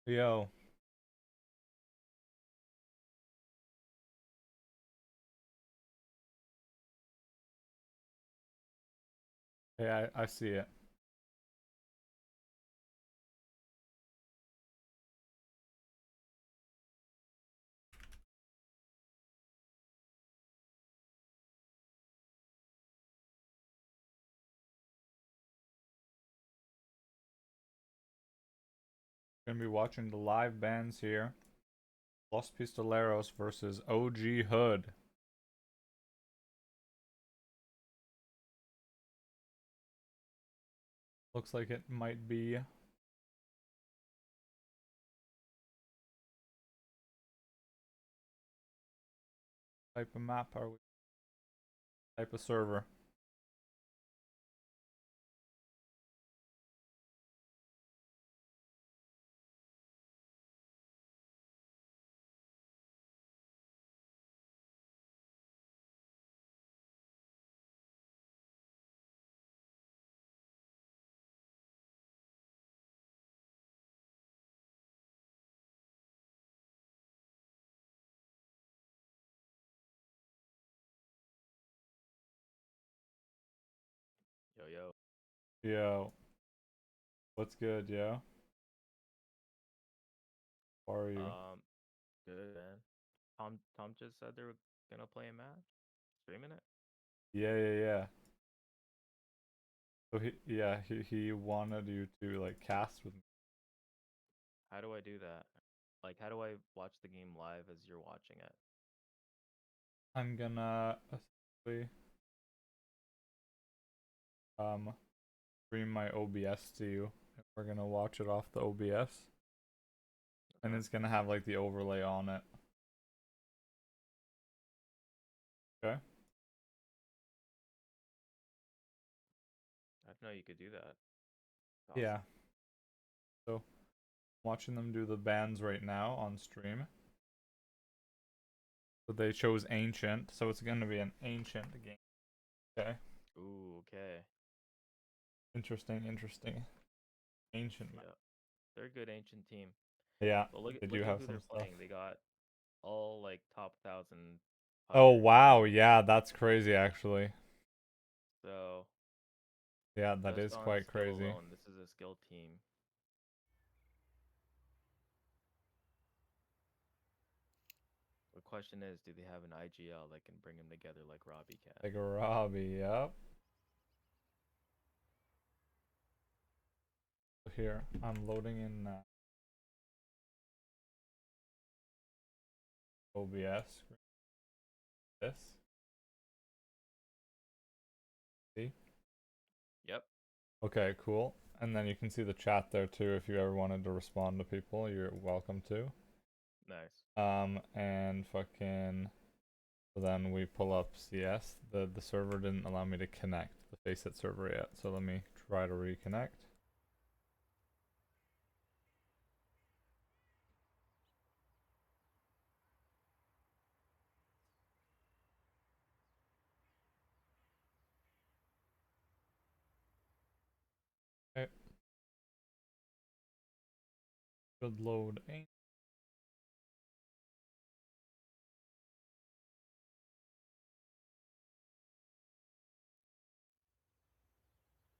Yo, hey, I see it. Gonna be watching the live bands here. Los Pistoleros versus ogHOOD. Looks like it might be type of map are we type of server. Yo, yo. Yo, what's good, yo? How are you? Um, Good, man. Tom just said they were gonna play a match, streaming it. Yeah. So he wanted you to like cast with me. How do I do that? Like, how do I watch the game live as you're watching it? I'm gonna essentially um stream my OBS to you. We're gonna watch it off the OBS, and Okay. it's gonna have like the overlay on it. Okay? I didn't know you could do that. Yeah. Awesome. So watching them do the bands right now on stream. So they chose ancient, so it's gonna be an ancient game. Okay. Ooh, okay. Interesting. Ancient map. Yeah, they're a good ancient team. Yeah, But look at they do look at have who some they're stuff. playing. They got all like top 1,000 Oh players. wow, yeah, that's crazy actually. So Yeah, that just is on quite skill crazy. alone, this is a skill team. The question is, do they have an IGL that can bring them together like Robbie can? Like a Robbie, yep. Here, I'm loading in OBS. This. See? Yep. Okay, cool. And then you can see the chat there too if you ever wanted to respond to people, you're welcome to. Nice. And fucking so then we pull up CS. The server didn't allow me to connect the Faceit server yet, so let me try to reconnect. Okay, good load. Okay,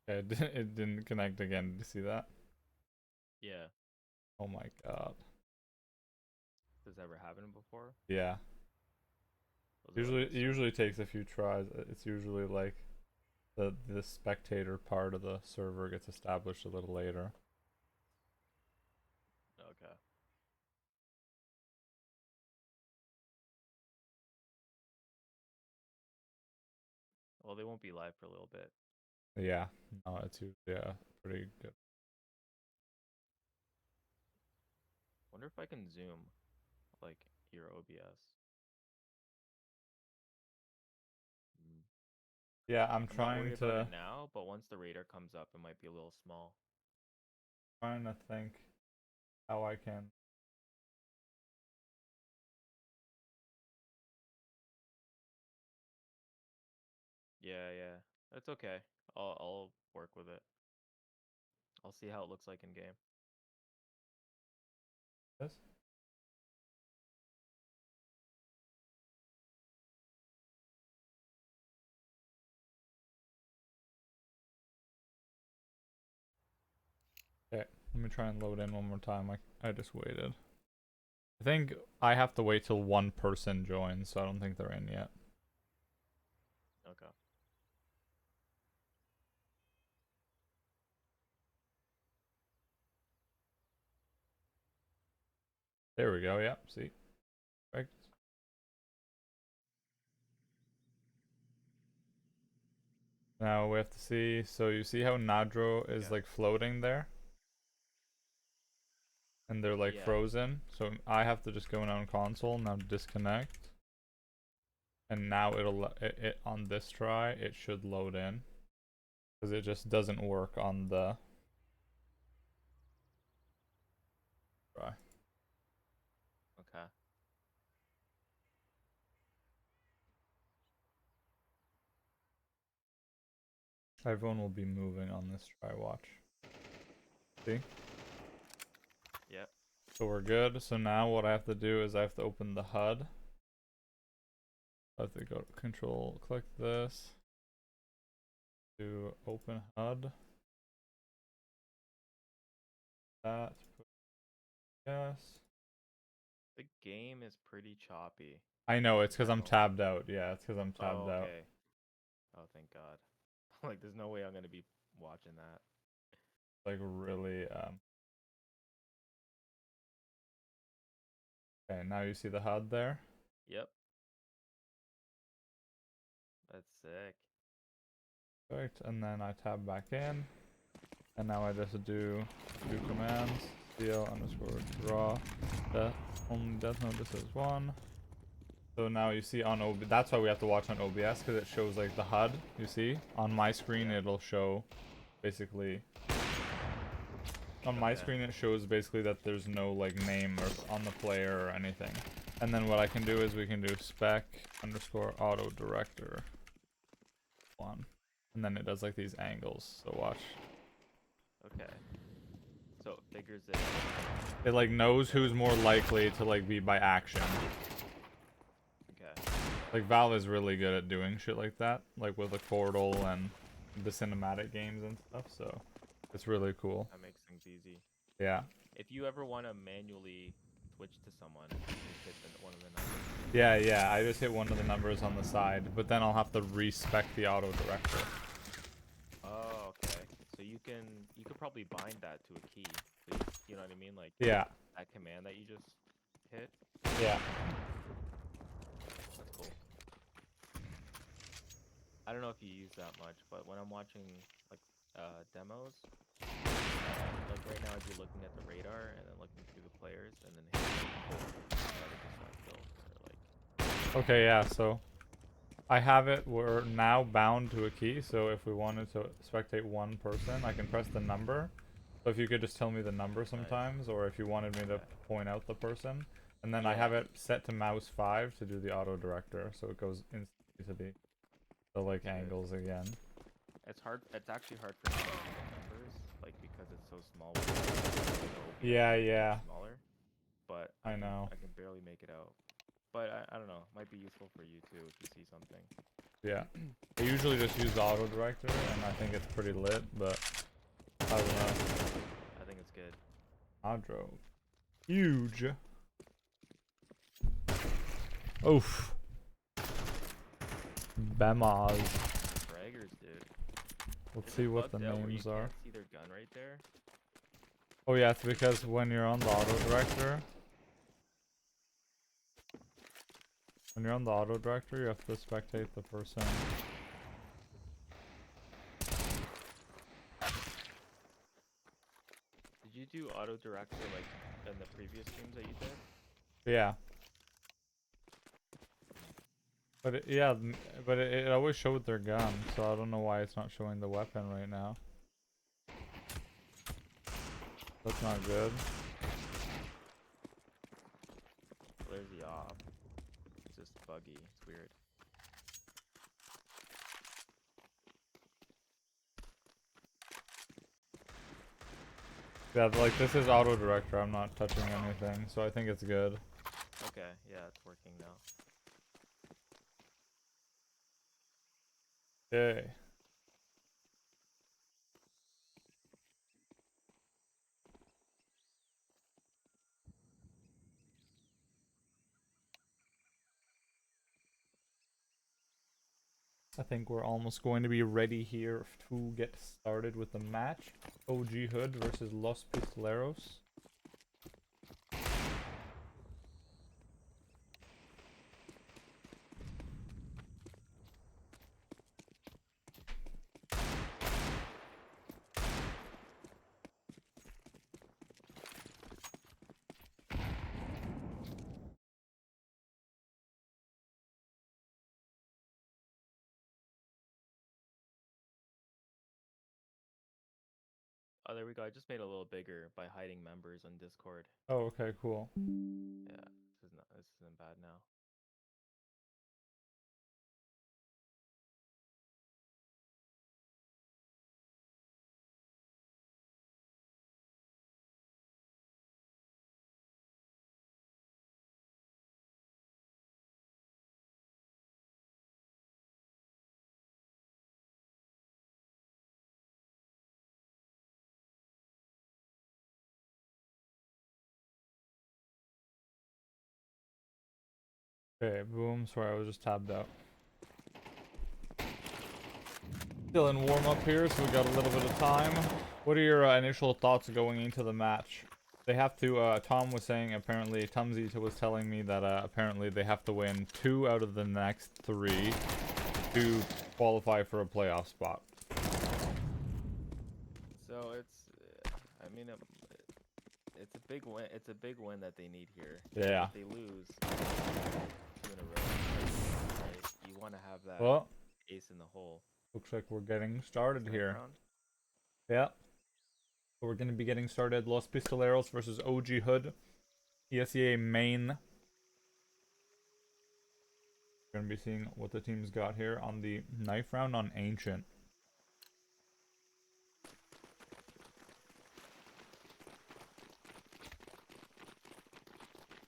it didn't connect again. Did you see that? Yeah. Oh my god. This ever happened before? Yeah. Was it like Usually the it server? usually takes a few tries. It's usually like the spectator part of the server gets established a little later. Okay. Well, they won't be live for a little bit. Yeah. No, it's usually pretty good. Wonder if I can zoom like your OBS. Mm. Yeah, I'm I'm not trying worried about it to now, but once the radar comes up, it might be a little small. think how I can. Yeah. That's okay. I'll work with it. I'll see how it looks like in game. Yes. Okay, let me try and load in one more time. I just waited. I think I have to wait till one person joins, so I don't think they're in yet. Okay. There we go. Yeah, see. Right. Now we have to see. So you see how Nadro is Yeah. like floating there? And they're like Yeah. frozen. So I have to just go in on console, now disconnect. And now it on this try, it should load in. Because it just doesn't work on the try. Okay. Everyone will be moving on this try, watch. See? Yep. So we're good. So now what I have to do is I have to open the HUD. I have to go to control, click this. To open HUD. That. Yes. The game is pretty choppy. I know, it's because I'm Demo. tabbed out. Yeah, it's because I'm tabbed Oh, out. okay. Oh, thank God. Like, there's no way I'm gonna be watching that. Like, really, Okay, now you see the HUD there? Yep. That's sick. Perfect, and then I tab back in. And now I just do commands. CL underscore draw. Death, only death notice is 1. So now you see on OBS, that's why we have to watch on OBS, because it shows like the HUD, you see? On my screen, Yeah. it'll show basically... On my screen, it shows basically that there's no like name or on the player or anything. And then what I can do is we can do spec underscore auto director 1. And then it does like these angles, so watch. Okay. So it figures it. It like knows who's more likely to like be by action. Okay. Like Valve is really good at doing shit like that, like with the Portal and the cinematic games and stuff, so it's really cool. That makes things easy. Yeah. If you ever want to manually switch to someone, you just hit one of the numbers. Yeah, I just hit one of the numbers on the side, but then I'll have to respec the auto director. Oh, okay. So you could probably bind that to a key. So you know what I mean? Like Yeah. that command that you just hit. Yeah. That's cool. I don't know if you use that much, but when I'm watching like demos, like right now I'd be looking at the radar and then looking through the players and then Okay, yeah, so I have it, we're now bound to a key, so if we wanted to spectate one person, I can press the number. So if you could just tell me the number sometimes, or if you wanted me to point out the person. And then I have it set to mouse 5 to do the auto director, so it goes instantly to the like angles again. It's hard. It's actually hard for me to see the numbers, like because it's so small. Yeah. Smaller, but I know. I can barely make it out. But I don't know. Might be useful for you too if you see something. Yeah. I usually just use the auto director, and I think it's pretty lit, but I don't know. I think it's good. Adro. Huge. Oof. Bemas. Fraggers, dude. Let's see what the names are. Can't see their gun right there. Oh yeah, it's because when you're on the auto director, you have to spectate the person. Did you do auto director like in the previous streams that you did? Yeah. But it always showed their gun, so I don't know why it's not showing the weapon right now. That's not good. There's the op. It's just buggy. It's weird. Yeah, like this is auto director. I'm not touching anything, so I think it's good. Okay, yeah, it's working now. Okay. I think we're almost going to be ready here to get started with the match. ogHOOD versus LoS Pistoleros. Oh, there we go. I just made it a little bigger by hiding members on Discord. Oh, okay, cool. Yeah, this isn't bad now. Okay, boom. Sorry, I was just tabbed out. Still in warm up here, so we got a little bit of time. What are your initial thoughts going into the match? They have to, Tom was saying, apparently, Tumzy was telling me that apparently they have to win 2 out of the next 3 to qualify for a playoff spot. So I mean, it's a big win. It's a big win that they need here. Yeah. If they lose 2 in a row, right? You want to have that Well, ace in the hole. looks like we're getting started Next here. round. Yeah. So we're going to be getting started. Los Pistoleros versus ogHOOD. ESEA main. We're going to be seeing what the team's got here on the knife round on Ancient.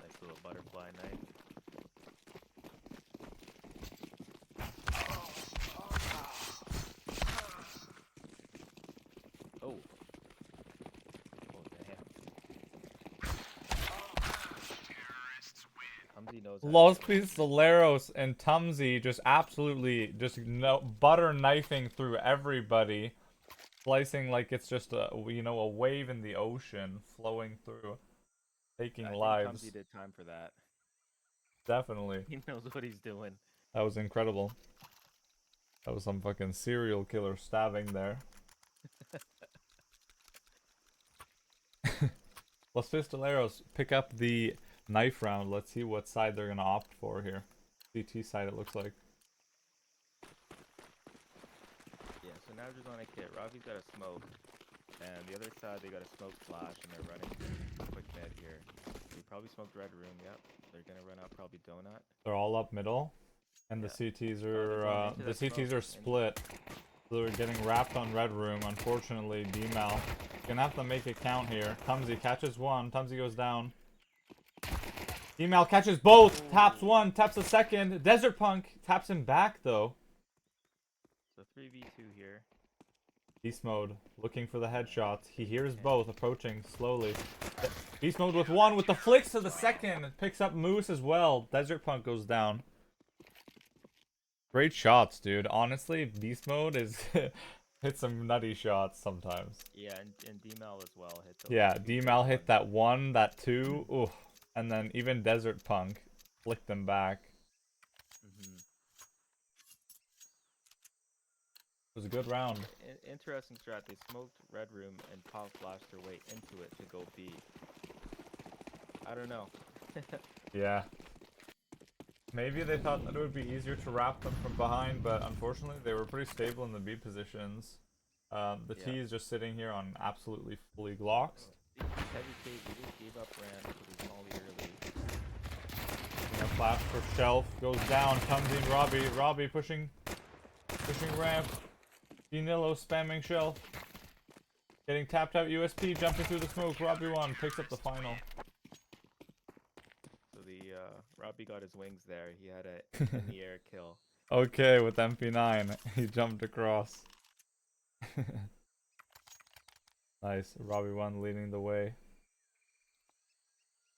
Nice little butterfly knife. Oh. Oh damn. Tumzy knows how to Los kill. Pistoleros and Tumzy just absolutely just butter knifing through everybody. Slicing like it's just a, you know, a wave in the ocean flowing through. Taking I think lives. Tumzy did time for that. Definitely. He knows what he's doing. That was incredible. That was some fucking serial killer stabbing there. Los Pistoleros pick up the knife round. Let's see what side they're gonna opt for here. CT side, it looks like. Yeah, so now just on a kit. Ravi's got a smoke. And the other side, they got a smoke flash, and they're running quick mid here. They probably smoked red room, yep. They're gonna run out probably donut. They're all up middle. And Yeah. the CTs they're going are into the that CTs smoke, are split. So they're getting wrapped on red room. Unfortunately, D-Mal gonna have to make it count here. Tumzy catches one. Tumzy goes down. D-Mal catches both. Taps one. Taps a second. Desert Punk taps him back though. So 3v2 here. Beast mode looking for the headshots. He hears both approaching slowly. Beast mode with one with the flicks to the second. Picks up Moose as well. Desert Punk goes down. Great shots, dude. Honestly, beast mode is hit some nutty shots sometimes. Yeah, and D-Mal as well hit the Yeah, D-Mal hit that one, that two, ooh, and then even Desert Punk flicked them back. It was a good round. Interesting strat. They smoked red room and pop flashed their way into it to go B. I don't know. Yeah. Maybe they thought that it would be easier to wrap them from behind, but unfortunately they were pretty stable in the B positions. The T is just sitting here on absolutely fully Glocks. Hesitate, he just gave up ramp with his molly early. And a flash for Shelf goes down. Tumzy and Robbie. Robbie pushing ramp. Danilo spamming Shelf. Getting tapped out USP, jumping through the smoke. Robbie1 picks up the final. So the Robbie got his wings there. He had a in the air kill. Okay, with MP9, he jumped across. Nice. Robbie1 leading the way.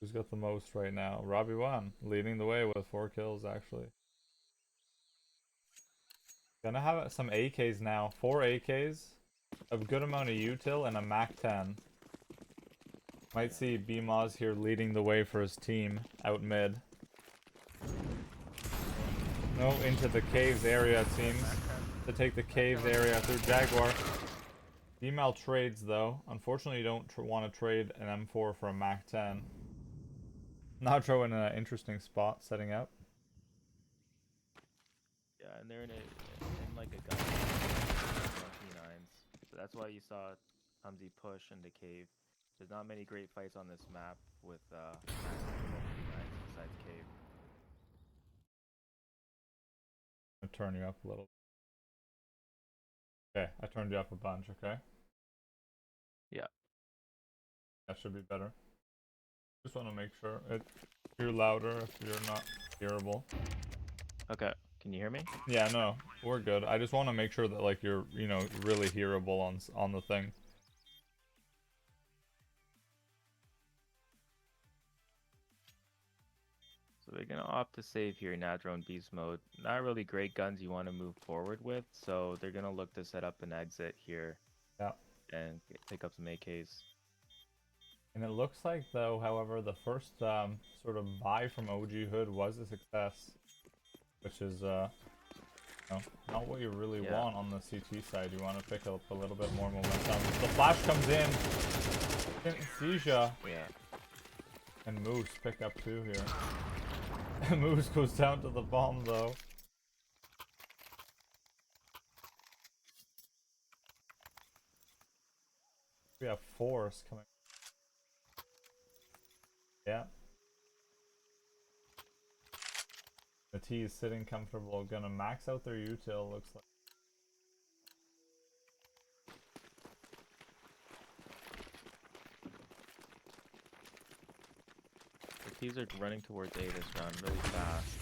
Who's got the most right now? Robbie1 leading the way with 4 kills actually. Gonna have some AKs now. 4 AKs. A good amount of util and a MAC-10. Might see BMoz here leading the way for his team out mid. No, into the caves area it seems. To take the caves area through Jaguar. BML trades though. Unfortunately you don't want to trade an M4 for a MAC-10. Nacho in an interesting spot setting up. Yeah, and they're in like a gun. 29s. So that's why you saw Tumsy push into cave. There's not many great fights on this map with 29s besides cave. I'm gonna turn you up a little. Okay, I turned you up a bunch, okay? Yeah. That should be better. Just want to make sure you're louder if you're not hearable. Okay. Can you hear me? Yeah, no, we're good. I just want to make sure that like you're, you know, really hearable on the thing. So they're gonna opt to save here, Nadrone Beast Mode. Not really great guns you want to move forward with, so they're gonna look to set up an exit here. Yeah. And pick up some AKs. And it looks like though, however, the first sort of buy from ogHOOD was a success, which is you know, not what you really want on the CT side. You want to pick up a little bit more momentum. The flash comes in. Synesthesia. Yeah. And Moose pick up 2 here. Moose goes down to the bomb though. We have Force coming. Yeah. The T is sitting comfortable, gonna max out their util, looks like. The T's are running towards A this round really fast.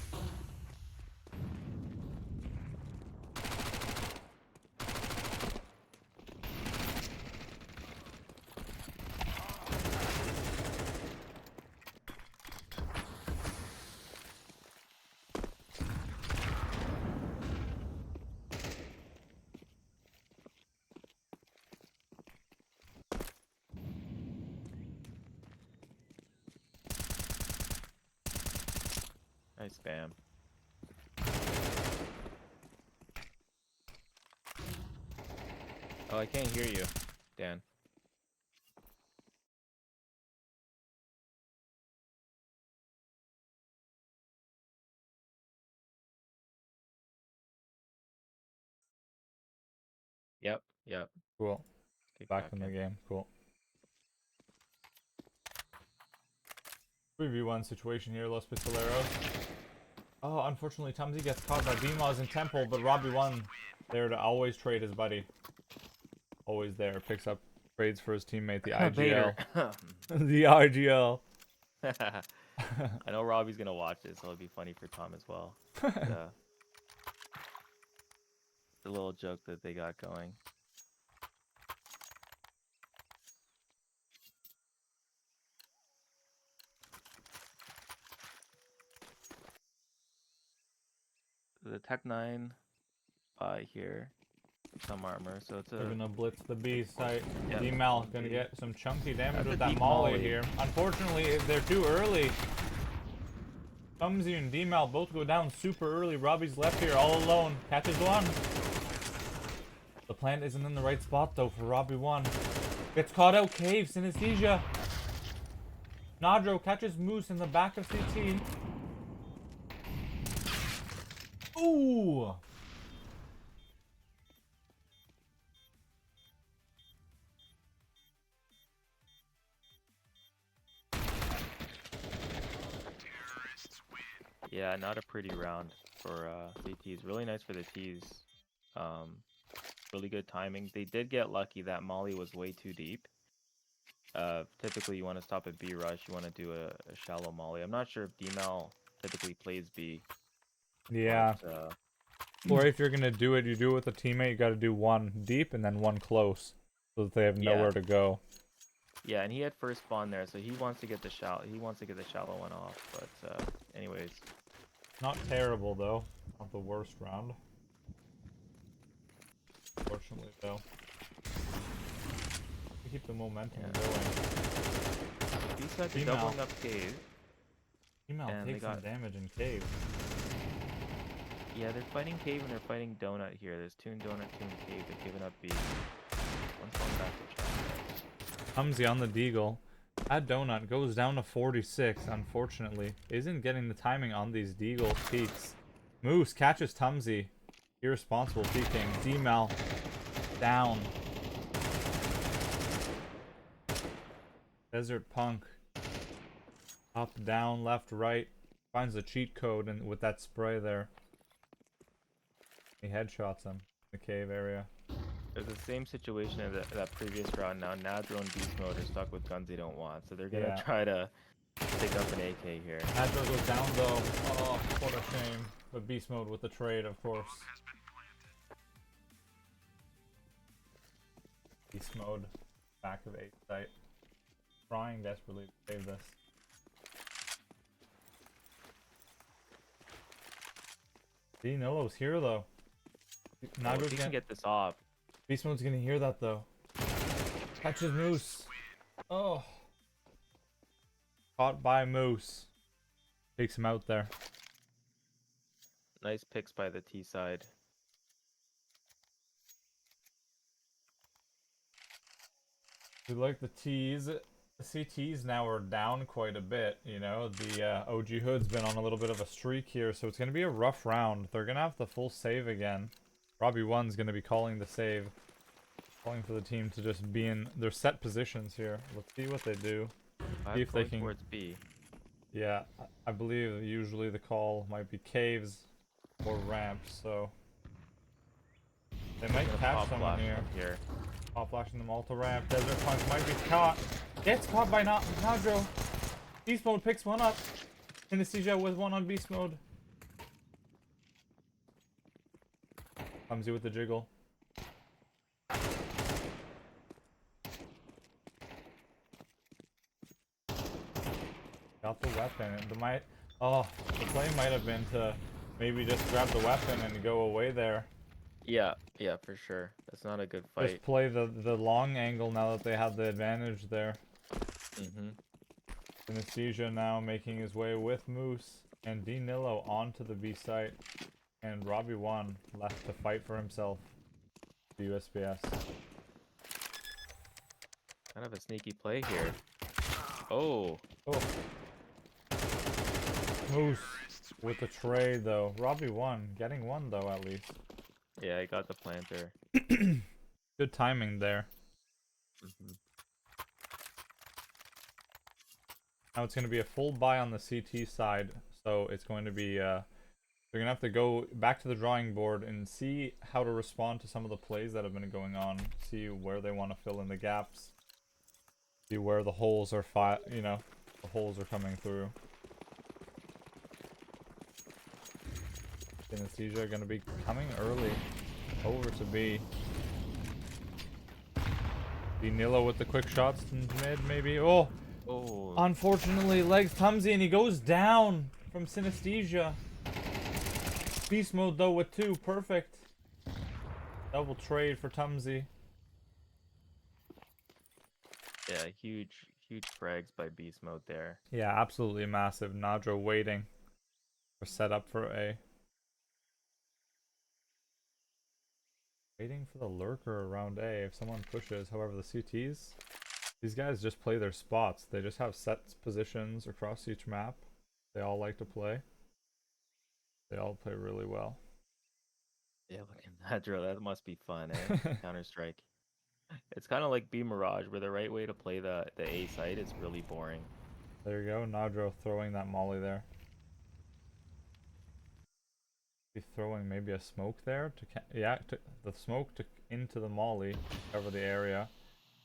Nice spam. Oh, I can't hear you, Dan. Yep. Cool. Kick Back in the game, cool. 3v1 situation here, LoS Pistoleros. Oh, unfortunately, Tumsy gets caught by BMoz in Temple, but Robbie1 there to always trade his buddy. Always there, picks up trades for his teammate, the IGL. The IGL. I know Robbie's gonna watch this, so it'll be funny for Tom as well. The little joke that they got going. The Tech 9 buy here. Some armor, so it's They're a... gonna blitz the B site. Yep. D-Mal gonna get some chunky damage That's with a that deep molly molly. here. Unfortunately, they're too early. Tumsy and D-Mal both go down super early. Robbie's left here all alone. Catches one. The plant isn't in the right spot though for Robbie1. Gets caught out cave. Synesthesia. Nadro catches Moose in the back of CT. Ooh! Yeah, not a pretty round for CTs. Really nice for the Ts. Really good timing. They did get lucky. That molly was way too deep. Typically you want to stop at B rush. You want to do a shallow molly. I'm not sure if DML typically plays B, Yeah. but Or if you're gonna do it, you do it with a teammate. You got to do one deep and then one close, so that they have yeah, nowhere to go. yeah. And he had first spawn there, so he wants to get the shallow. He wants to get the shallow one off. But anyways, Not terrible though. Not the worst round. Fortunately though. We keep the momentum yeah. going. These guys are Female. doubling up cave. Female And they takes some got- damage in cave. Yeah, they're fighting cave and they're fighting donut here. There's two in donut, two in cave. They've given up B. One's going back to chest. Tumsy on the deagle. That donut goes down to 46, unfortunately. Isn't getting the timing on these deagle peaks. Moose catches Tumsy. Irresponsible peeking. D-Mal down. Desert Punk. Up, down, left, right. Finds the cheat code and with that spray there. He headshots him in the cave area. There's the same situation as that previous round. Now Nadro and Beast Mode are stuck with guns they don't want, so they're gonna try to pick up an AK here. Nadro goes down though. Oh, what a shame. But Beast Mode with the trade, of course. Beast Mode. Back of 8 site. Trying desperately to save this. Nillo's here though. Nadro's gonna get this off. Beast Mode's gonna hear that though. Catches Moose. Oh. Caught by Moose. Takes him out there. Nice picks by the T side. We like the T's. The CTs now are down quite a bit, you know. The ogHOOD's been on a little bit of a streak here, so it's going to be a rough round. They're going to have the full save again. Robbie1's going to be calling the save. Calling for the team to just be in their set positions here. Let's see what they do. See if they can... towards B. Yeah, I believe usually the call might be caves or ramps, so... They might catch someone here. Pop flashing them all to ramp. Desert Punk might be caught. Gets caught by Nadro. Beast Mode picks one up. Synesthesia with one on Beast Mode. Clumsy with the jiggle. Got the weapon. The play might have been to maybe just grab the weapon and go away there. Yeah, for sure. That's not a good fight. Just play the long angle now that they have the advantage there. Synesthesia now making his way with Moose and D-Nillo onto the B site. And Robbie1 left to fight for himself. The USPS. Kind of a sneaky play here. Oh. Moose with the trade though. Robbie1 getting one though at least. Yeah, I got the planter. Good timing there. Now it's going to be a full buy on the CT side, so it's going to be they're going to have to go back to the drawing board and see how to respond to some of the plays that have been going on, see where they want to fill in the gaps, see where the holes are the holes are coming through. Synesthesia going to be coming early over to B. D-Nillo with the quick shots in mid, maybe. Oh! Unfortunately, legs Tumsy, and he goes down from Synesthesia. Beast Mode, though, with 2. Perfect. Double trade for Tumsy. Yeah, huge frags by Beast Mode there. Yeah, absolutely massive. Nadro waiting for setup for A. Waiting for the lurker around A if someone pushes. However, the CTs, these guys just play their spots. They just have set positions across each map. They all like to play. They all play really well. Yeah, look at Nadro. That must be fun, eh? Counter-Strike. It's kind of like B Mirage, where the right way to play the A site is really boring. There you go. Nadro throwing that molly there. Be throwing maybe a smoke there to the smoke to into the molly, cover the area.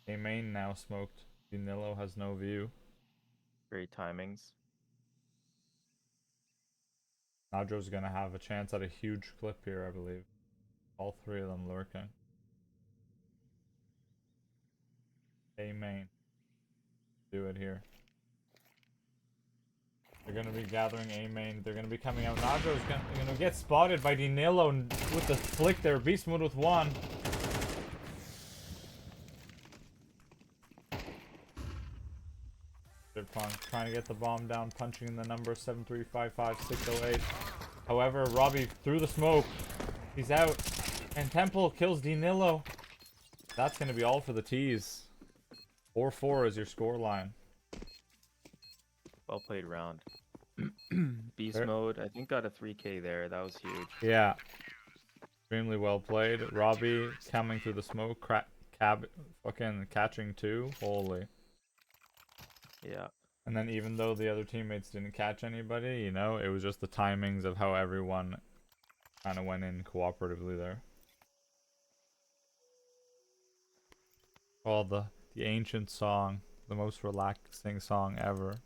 A main now smoked. Danilo has no view. Great timings. Nadro's gonna have a chance at a huge clip here, I believe. All three of them lurking. A main. Do it here. They're gonna be gathering A main. They're gonna be coming out. Nadro's gonna get spotted by Danilo with the flick there. Beast mode with one. Trying to get the bomb down, punching in the number 7355608. However, Robbie through the smoke. He's out. And Temple kills Danilo. That's going to be all for the tees. 4-4 is your score line. Well played round. Beast mode, I think got a 3K there. That was huge. Yeah. Extremely well played. Robbie coming through the smoke. Fucking catching two. Holy. Yeah. And then even though the other teammates didn't catch anybody, you know, it was just the timings of how everyone kind of went in cooperatively there. Oh, the ancient song. The most relaxing song ever.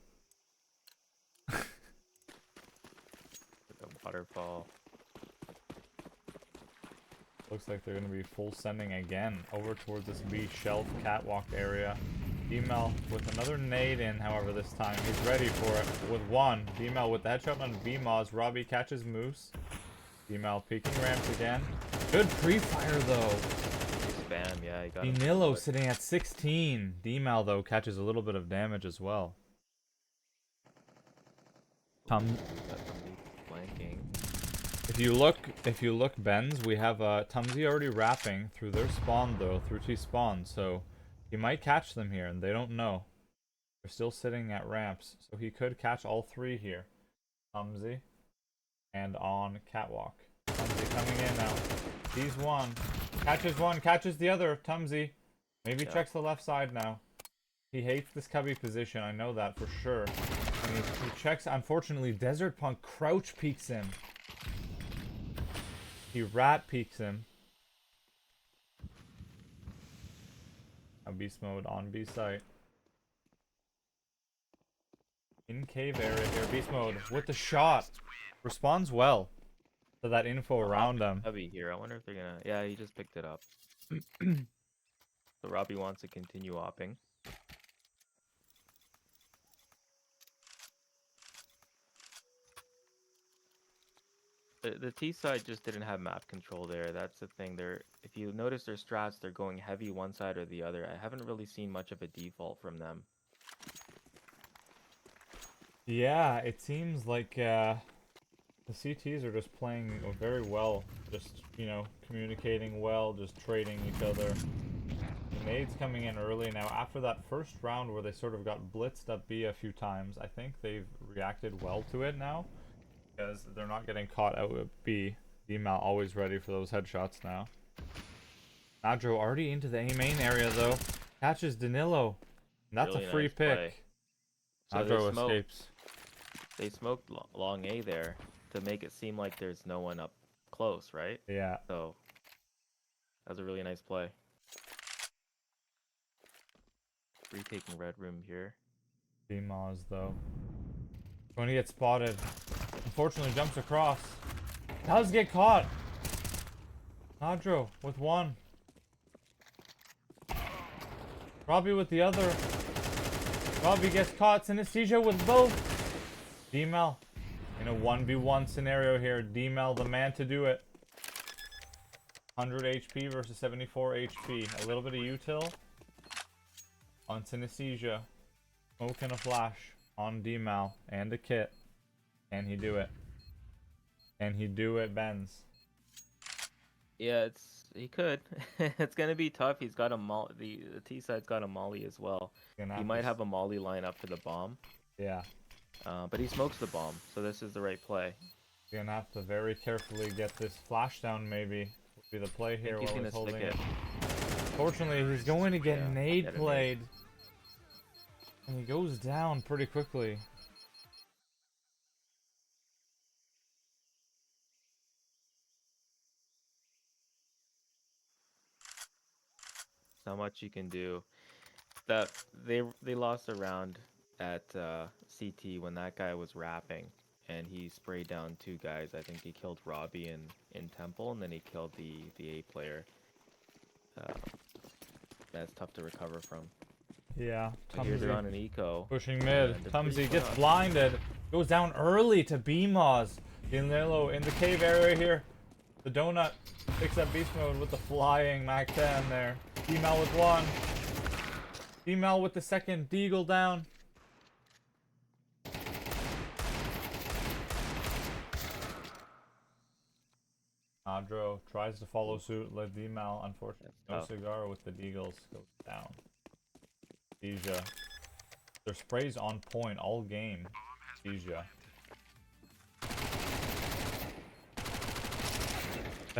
Like a waterfall. Looks like they're going to be full sending again over towards this B shelf catwalk area. Bmel with another nade in, however, this time. He's ready for it with one. Bmel with the headshot on BMoz. Robbie catches Moose. Bmel peeking ramps again. Good pre-fire, though. Spam, yeah, he got Danilo sitting at 16. Bmel, though, catches a little bit of damage as well. Flanking. If you look, Benz, we have Tumsy already wrapping through their spawn, though, through T-spawn, so he might catch them here, and they don't know. They're still sitting at ramps, so he could catch all three here. Tumsy and on catwalk. Tumsy coming in now. Sees one. Catches the other. Tumsy. Maybe checks the left side now. He hates this cubby position, I know that for sure. And he checks, unfortunately, Desert Punk crouch peeks him. He rat peeks him. Now beast mode on B site. In cave area here, beast mode with the shot. Responds well to that info around him. Heavy here. I wonder if they're gonna. Yeah, he just picked it up. So Robbie wants to continue opping. The T side just didn't have map control there. That's the thing. If you notice their strats, they're going heavy one side or the other. I haven't really seen much of a default from them. Yeah, it seems like the CTs are just playing very well. Just, you know, communicating well, just trading each other. The nades coming in early now. After that first round where they sort of got blitzed up B a few times, I think they've reacted well to it now. Because they're not getting caught out with B. Bmel always ready for those headshots now. Nadro already into the A main area though. Catches Danilo. And that's Really a free nice pick. play. So Nadro escapes. They smoked long A there to make it seem like there's no one up close, right? Yeah. So that was a really nice play. Retaking red room here. BMoz though. Going to get spotted. Unfortunately jumps across. Does get caught. Nadro with one. Robbie with the other. Robbie gets caught. Synesthesia with both. Bmel in a 1v1 scenario here. Bmel the man to do it. 100 HP versus 74 HP. A little bit of util on Synesthesia. Smoke and a flash on Bmel and a kit. Can he do it? Can he do it, Benz? Yeah, he could. It's gonna be tough. He's got a the T side's got a molly as well. He might have a molly line up for the bomb. Yeah. But he smokes the bomb, so this is the right play. You're gonna have to very carefully get this flash down. Maybe would be the play here while he's holding it. Fortunately, he's going to get nade played, and he goes down pretty quickly. Not much you can do. That they lost a round at CT when that guy was rapping and he sprayed down 2 guys. I think he killed Robbie in Temple and then he killed the A player. Uh, that's tough to recover from. Yeah, But here they're Tumsy on an eco. pushing mid. And they're pretty Tumsy split gets up. blinded. Goes down early to BMOS. Dinlelo in the cave area here. The donut picks up beast mode with the flying Mac 10 there. D-Mal with one. D-Mal with the second. Deagle down. Adro tries to follow suit. Let D-Mal, unfortunately, That's no tough. cigar with the Deagles goes down. Deja. Their spray's on point all game. Deja.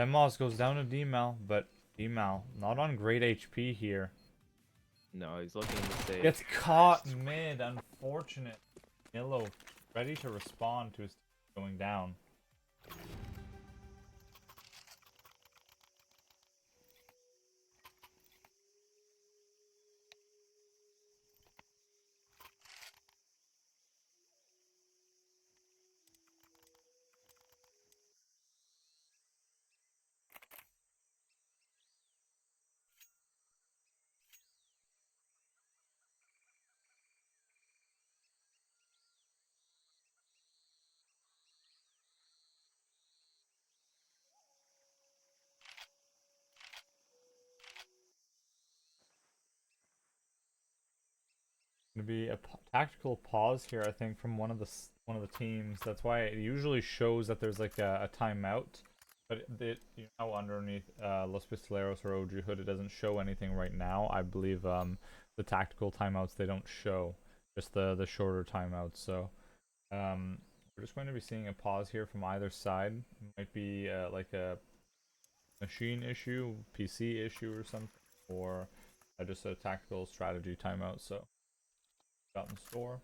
Moss goes down to D-Mal, but D-Mal not on great HP here. No, he's looking to save. Gets caught mid, unfortunate. Nilo ready to respond to his team going down. Gonna be a tactical pause here, I think, from one of the teams. That's why it usually shows that there's like a timeout, but you know, underneath Los Pistoleros or ogHOOD, it doesn't show anything right now. I believe the tactical timeouts they don't show, just the shorter timeouts. So we're just going to be seeing a pause here from either side. It might be like a machine issue, PC issue, or something, or just a tactical strategy timeout. So. Out in store.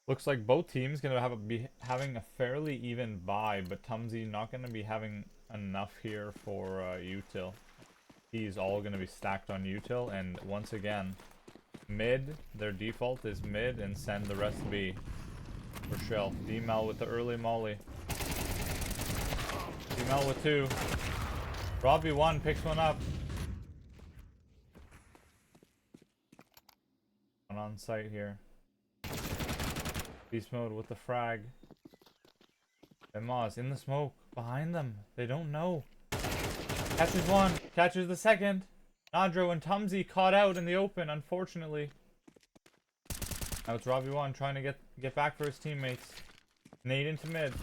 Looks like both teams gonna be having a fairly even buy, but Tumsy not gonna be having enough here for util. He's all gonna be stacked on util, and once again, mid. Their default is mid, and send the rest B for shelf. D-Mal with the early molly. D-Mal with 2. Robbie 1 picks one up. One on site here. Beast mode with the frag. Moz in the smoke behind them. They don't know. Catches one. Catches the second. Nadro and Tumsy caught out in the open, unfortunately. Now it's Robbie 1 trying to get back for his teammates. Nade into mid.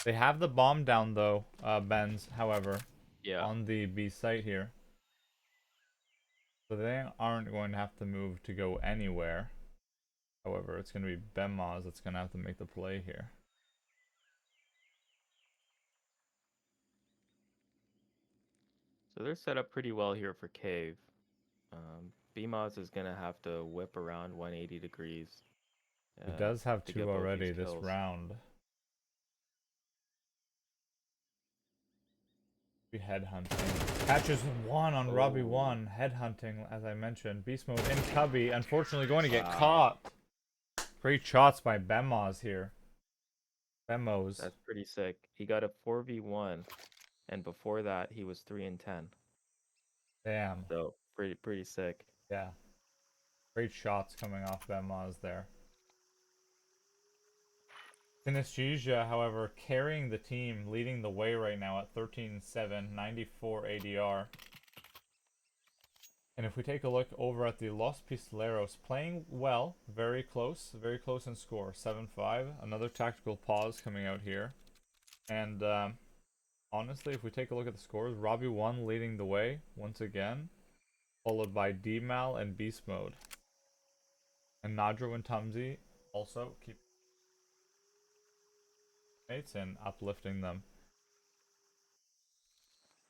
They have the bomb down though, Benz, however. Yeah. On the B site here. So they aren't going to have to move to go anywhere. However, it's going to be Benmaz that's going to have to make the play here. So they're set up pretty well here for cave. BMOS is gonna have to whip around 180 degrees. He does have to 2 get both already these this kills. round. Be headhunting. Catches 1 on Robbie 1. Headhunting, as I mentioned. Beast mode in Cubby. Unfortunately going to get caught. Great shots by Benmaz here. Bemos. That's pretty sick. He got a 4v1, and before that he was 3 and 10. Damn. So pretty sick. Yeah. Great shots coming off Benmaz there. Synesthesia, however, carrying the team, leading the way right now at 13-7, 94 ADR. And if we take a look over at the Los Pistoleros, playing well, very close in score, 7-5. Another tactical pause coming out here. And honestly, if we take a look at the scores, Robbie 1 leading the way once again, followed by D-Mal and Beast Mode. And Nadro and Tumsy also keep mates and uplifting them.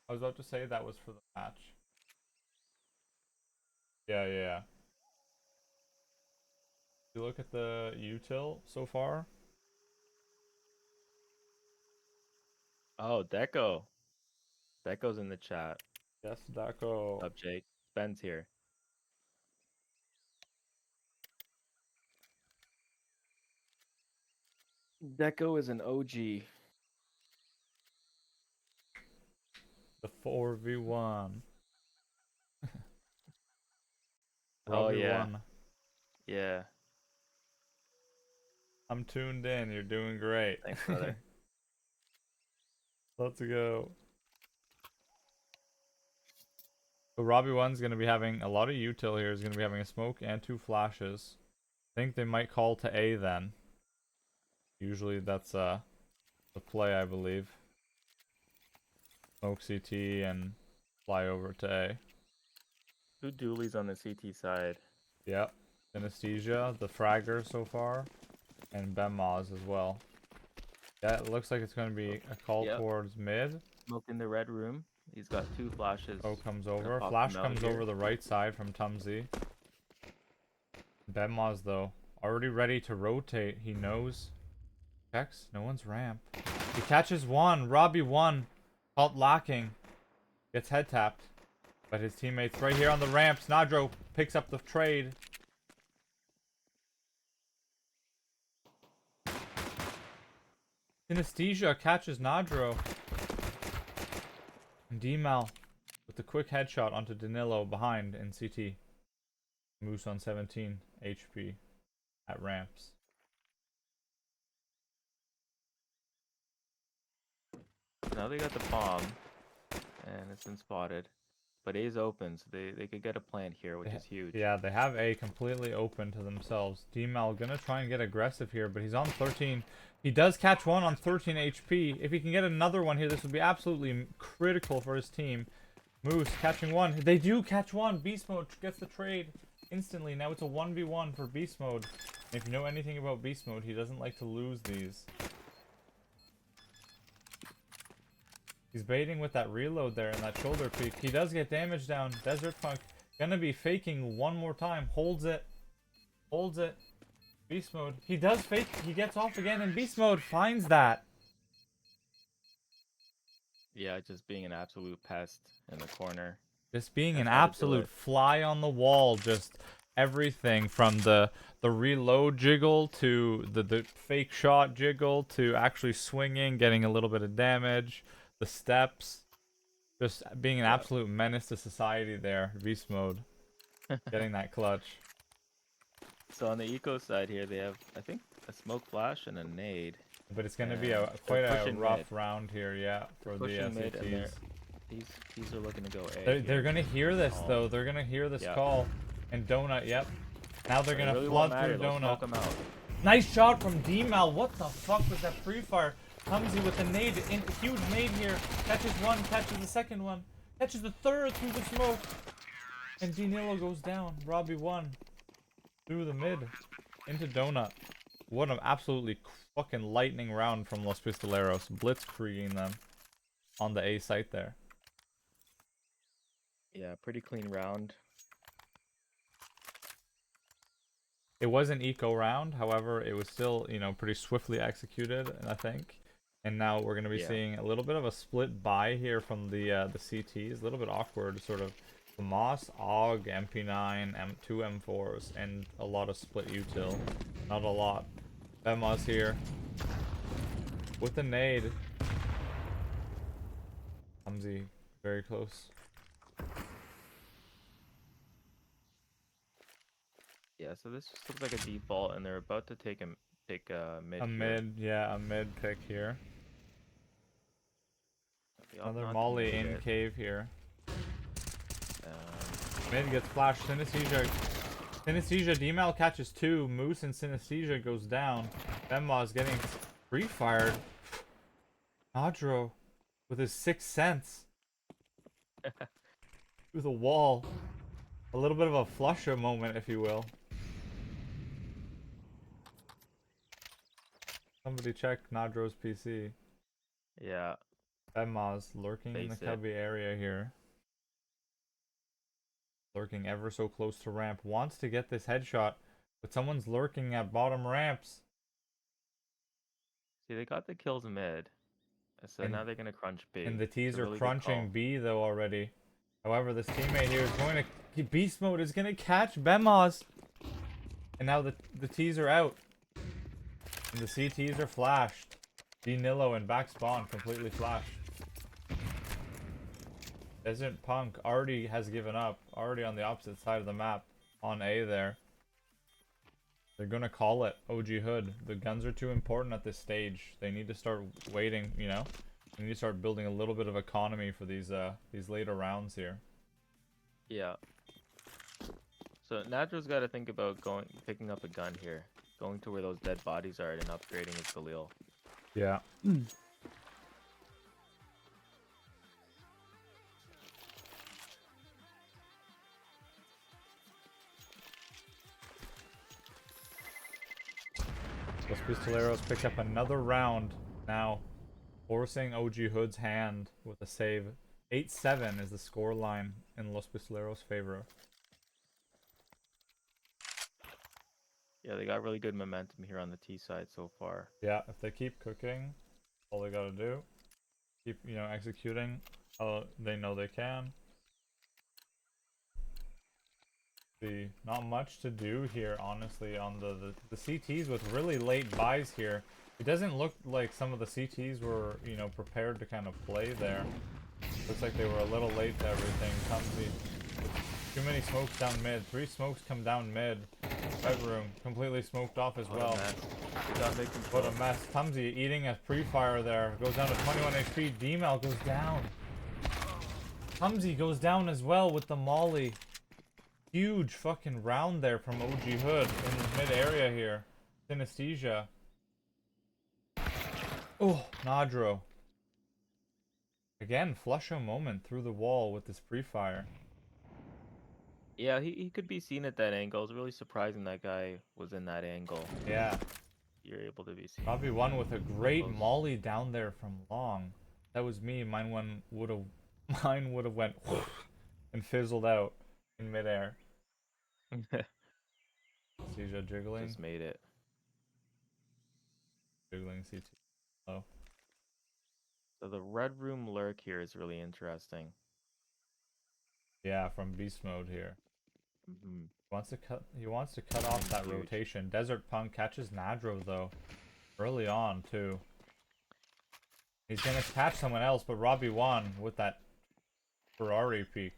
I was about to say that was for the match. Yeah. If you look at the util so far, Oh, Deco. Deco's in the chat. Yes, Daco. Up, Jake. Ben's here. Deco is an OG. The 4v1. Oh Robbie yeah, won. yeah. I'm tuned in. You're doing great. Thanks, brother. Let's go. So Robbie 1's going to be having a lot of util here. He's going to be having a smoke and 2 flashes. I think they might call to A then. Usually that's the play, I believe. Smoke CT and fly over to A. 2 dualies on the CT side. Yep. Anesthesia, the fragger so far, and Bemaz as well. Yeah, it looks like it's going to be a call Yep. towards mid. Smoke in the red room. He's got 2 flashes. O comes Gonna over. pop Flash them out comes here. over the right side from Tumsy. Bemaz though, already ready to rotate. He knows. Checks. No one's ramp. He catches one. Robbie 1. Caught lacking. Gets head tapped. But his teammates right here on the ramps. Nadro picks up the trade. Synesthesia catches Nadro. And Dmal with the quick headshot onto Danilo behind in CT. Moose on 17 HP at ramps. Now they got the bomb, and it's been spotted. But A's open, so they could get a plant here, which is huge. Yeah, they have A completely open to themselves. Dmal gonna try and get aggressive here, but he's on 13. He does catch one on 13 HP. If he can get another one here, this would be absolutely critical for his team. Moose catching one. They do catch one. Beast Mode gets the trade instantly. Now it's a 1v1 for Beast Mode. And if you know anything about Beast Mode, he doesn't like to lose these. He's baiting with that reload there and that shoulder peek. He does get damage down. Desert Punk gonna be faking one more time. Holds it. Holds it. Beast Mode. He does fake. He gets off again in Beast Mode. Finds that. Yeah, just being an absolute pest in the corner. Just being an That's how to do absolute it. fly on the wall. Just everything from the reload jiggle to the fake shot jiggle to actually swinging, getting a little bit of damage. The steps. Just being an absolute menace to society there. Beast Mode. Getting that clutch. So on the eco side here, they have, I think, a smoke flash and a nade. But it's going to be Yeah, quite they're a pushing rough mid. round here, yeah, for the Pushing mid, and CTs. these are looking to go A. They're here. going to hear this, though. They're going to hear this Yeah. call. And Donut, yep. Now they're It going to really flood won't matter, through they'll Donut. smoke 'em out. Nice shot from D-Mal. What the fuck was that free fire? Tumsy with the nade, huge nade here. Catches one, catches the second one. Catches the third through the smoke. And Danilo goes down. Robbie 1. Through the mid. Into Donut. What an absolutely fucking lightning round from Los Pistoleros. Blitzkrieging them on the A site there. Yeah, pretty clean round. It was an eco round, however, it was still, you know, pretty swiftly executed, I think. And now we're going to be seeing a little bit of a split buy here from the CTs. A little bit awkward, sort of. The Moss, Og, MP9, M2 M4s, and a lot of split util. Not a lot. Bemaz here. With the nade. Hamzi, very close. Yeah, so this just looks like a default, and they're about to take a mid. A here. mid, yeah, a mid pick here. Another Not molly too in many cave here. there. Mid gets flashed. Synesthesia. Synesthesia. D-Mal catches 2. Moose and Synesthesia goes down. Bemaz getting free fired. Nadro with his 6th sense. Through the wall. A little bit of a flusher moment, if you will. Somebody check Nadro's PC. Yeah. Bemaz lurking in the Face it. cubby area here. Lurking ever so close to ramp. Wants to get this headshot, but someone's lurking at bottom ramps. See, they got the kills mid. So And now they're gonna crunch B. And the It's T's a are really good call. crunching B though already. However, this teammate here is going to beast mode is going to catch Bemaz. And now the T's are out. And the CTs are flashed. Nilo and back spawn completely flashed. Desert Punk already has given up. Already on the opposite side of the map. On A there. They're going to call it ogHOOD. The guns are too important at this stage. They need to start waiting, you know. They need to start building a little bit of economy for these later rounds here. Yeah. So Nadro's got to think about picking up a gun here, going to where those dead bodies are, and upgrading his Khalil. Yeah. Los Pistoleros pick up another round now, forcing ogHOOD's hand with a save. 8-7 is the score line in Los Pistoleros' favor. Yeah, they got really good momentum here on the T side so far. Yeah, if they keep cooking, all they gotta do, keep, you know, executing, they know they can. See, not much to do here, honestly, on the CTs with really late buys here. It doesn't look like some of the CTs were, you know, prepared to kind of play there. Looks like they were a little late to everything. Too many smokes down mid. 3 smokes come down mid. Bedroom completely smoked off as well. What a mess. Tumsy eating a pre-fire there. Goes down to 21 HP. D-Mel goes down. Tumsy goes down as well with the molly. Huge fucking round there from ogHOOD in the mid area here. Synesthesia. Oh, Nadro. Again, flusho moment through the wall with this pre-fire. Yeah, he could be seen at that angle. It's really surprising that guy was in that angle. Yeah. You're able to be seen. Robbie won with a great molly down there from long. That was me. Mine would have went and fizzled out in midair. Synesthesia jiggling. Just made it. Jiggling CT. Oh. So the red room lurk here is really interesting. Yeah, from beast mode here. Mm-hmm. He wants to cut off that rotation. Desert Punk catches Nadro though, early on too. He's gonna catch someone else, but Robbie won with that Ferrari peek.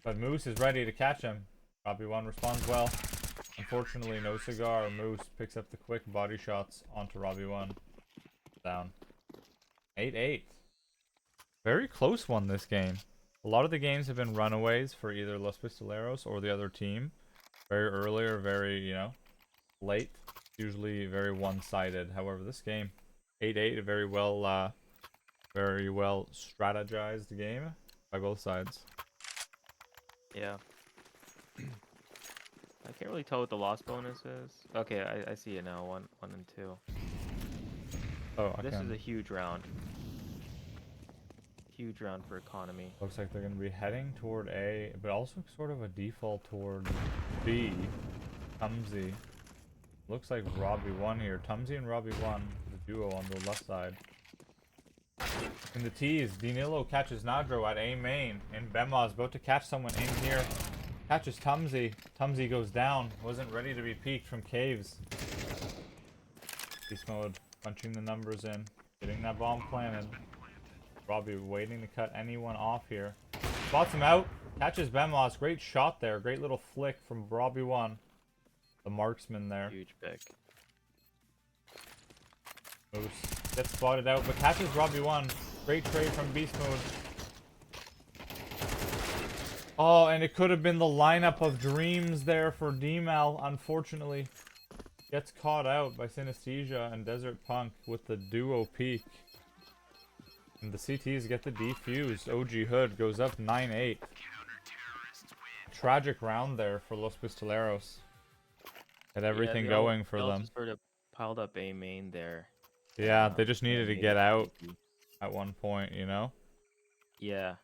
But Moose is ready to catch him. Robbie one responds well. Unfortunately, no cigar. Moose picks up the quick body shots onto Robbie one. Down. 8-8. Very close one this game. A lot of the games have been runaways for either Los Pistoleros or the other team. Very early or very, you know, late. Usually very one-sided. However, this game, 8-8, a very well strategized game by both sides. Yeah. I can't really tell what the loss bonus is. Okay, I see it now. 1 and 2. Oh, This is a huge round. Huge round for economy. Looks like they're going to be heading toward A, but also sort of a default toward B. Tumsy. Looks like Robbie won here. Tumsy and Robbie won, the duo on the left side. In the T's, Danilo catches Nadro at A main, and Bemaz about to catch someone in here. Catches Tumsy. Tumsy goes down. Wasn't ready to be peeked from caves. Beast mode, punching the numbers in, getting that bomb planted. Robbie waiting to cut anyone off here. Spots him out. Catches Bemaz. Great shot there. Great little flick from Robbie one. The marksman there. Huge pick. Moose gets spotted out, but catches Robbie one. Great trade from Beast Mode. Oh, and it could have been the lineup of dreams there for D-Mal, unfortunately. Gets caught out by Synesthesia and Desert Punk with the duo peak. And the CTs get the defuse. ogHOOD goes up 9-8. Tragic round there for Los Pistoleros. Had everything going for them. Just sort of piled up A main there. Yeah, they just needed to get out at one point, you know? Yeah.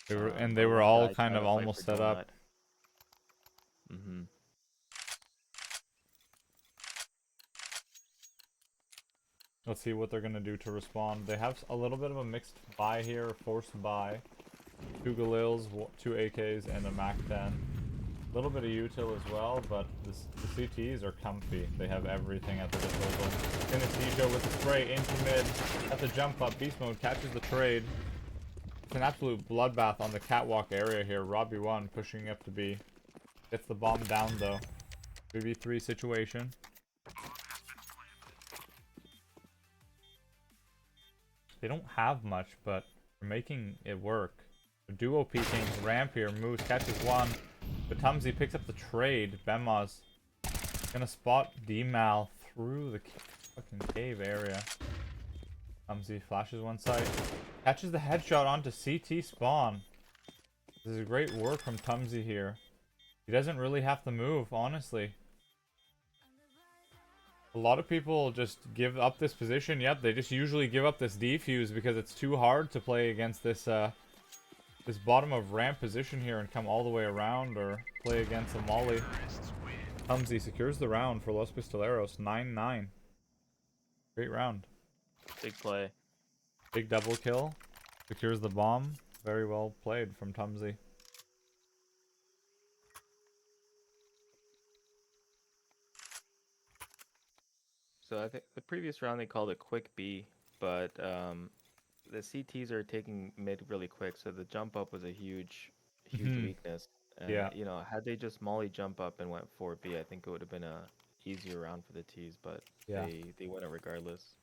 They were all kind of almost set up. Let's see what they're gonna do to respond. They have a little bit of a mixed buy here, forced buy. 2 Galils, 2 AKs, and a Mac 10. A little bit of util as well, but the CTs are comfy. They have everything at their disposal. Synesthesia with the spray into mid at the jump up. Beast mode catches the trade. It's an absolute bloodbath on the catwalk area here. Robbie1 pushing up to B. Gets the bomb down though. 3v3 situation. They don't have much, but they're making it work. Duo peeking, ramp here, moves, catches one. But Tumsy picks up the trade. Bemaz gonna spot D-Mal through the fucking cave area. Tumsy flashes one side. Catches the headshot onto CT spawn. This is great work from Tumsy here. He doesn't really have to move, honestly. A lot of people just give up this position. Yep, they just usually give up this defuse because it's too hard to play against this this bottom of ramp position here and come all the way around or play against a molly. Tumsy secures the round for Los Pistoleros. 9-9. Great round. Big play. Big double kill. Secures the bomb. Very well played from Tumsy. So I think the previous round they called it quick B, but the CTs are taking mid really quick, so the jump up was a huge weakness. And, Yeah. you know, had they just molly jump up and went 4B, I think it would have been a easier round for the T's, but Yeah. they win it regardless.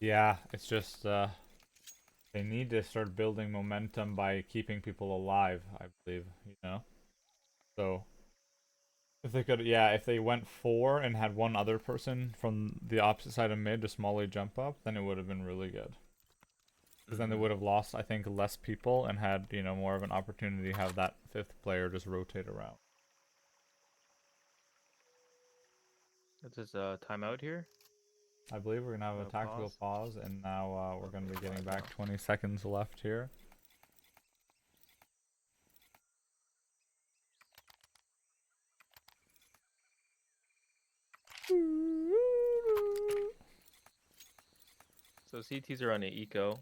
Yeah, it's just they need to start building momentum by keeping people alive, I believe, you know. So if they could, yeah, if they went 4 and had one other person from the opposite side of mid just molly jump up, then it would have been really good. Because then they would have lost, I think, less people and had, you know, more of an opportunity to have that 5th player just rotate around. This is timeout here. I believe we're going to have a tactical pause, and now we're going to be getting back 20 seconds left here. So CTs are on an eco.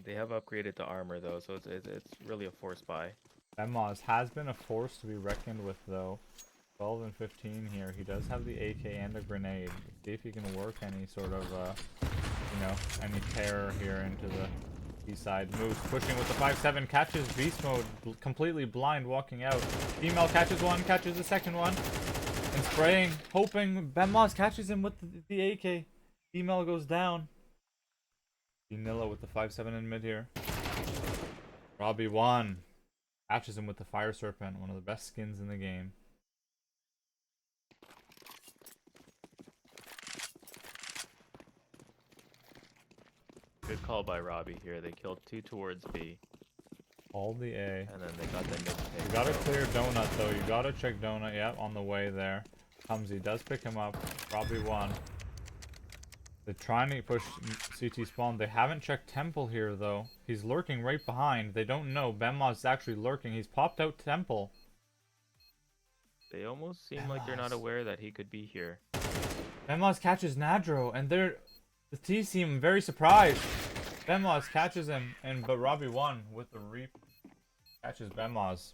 They have upgraded to armor though, so it's really a force buy. Bemaz has been a force to be reckoned with though. 12 and 15 here. He does have the AK and a grenade. See if he can work any sort of, you know, any terror here into the east side. Moves, pushing with the 5-7, catches beast mode, completely blind, walking out. Female catches one, catches the second one, and spraying, hoping Bemaz catches him with the AK. Female goes down. Vanilla with the 5-7 in mid here. Robbie1 catches him with the Fire Serpent, one of the best skins in the game. Good call by Robbie here. They killed 2 towards B. All the A. And then they got the mid pick. You gotta clear Donut though. You gotta check Donut. Yep, on the way there. Tumsy does pick him up. Robbie1. They're trying to push CT spawn. They haven't checked Temple here though. He's lurking right behind. They don't know. Bemaz is actually lurking. He's popped out Temple. They almost seem like they're not aware that he could be here. Bemaz catches Nadro, and the T seem very surprised. Bemaz catches him, but Robbie1 with the reap catches Bemaz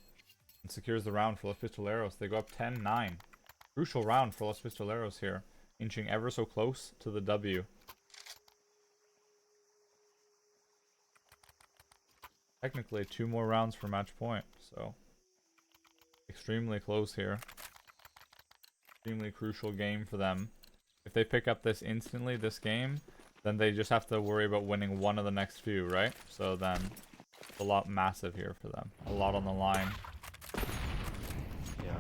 and secures the round for Los Pistoleros. They go up 10-9. Crucial round for Los Pistoleros here, inching ever so close to the W. Technically 2 more rounds for match point, so extremely close here. Extremely crucial game for them. If they pick up this instantly, this game, then they just have to worry about winning one of the next few, right? So then it's a lot massive here for them. A lot on the line. Yeah.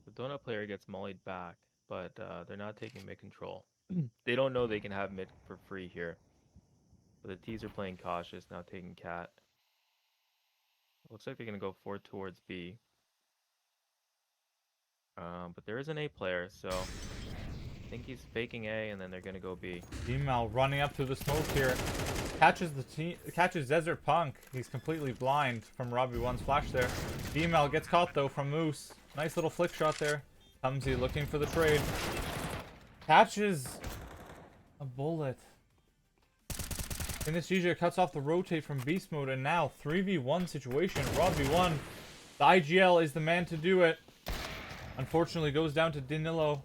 The Donut player gets mollied back, but they're not taking mid control. They don't know they can have mid for free here. But the T's are playing cautious, now taking cat. Looks like they're going to go 4 towards B. But there is an A player, so I think he's faking A, and then they're going to go B. Email running up through the smoke here. Catches Desert Punk. He's completely blind from Robbie1's flash there. Email gets caught though from Moose. Nice little flick shot there. Tumsy looking for the trade. Catches a bullet. Anesthesia cuts off the rotate from beast mode, and now 3v1 situation. Robbie1, the IGL is the man to do it. Unfortunately, goes down to Danilo.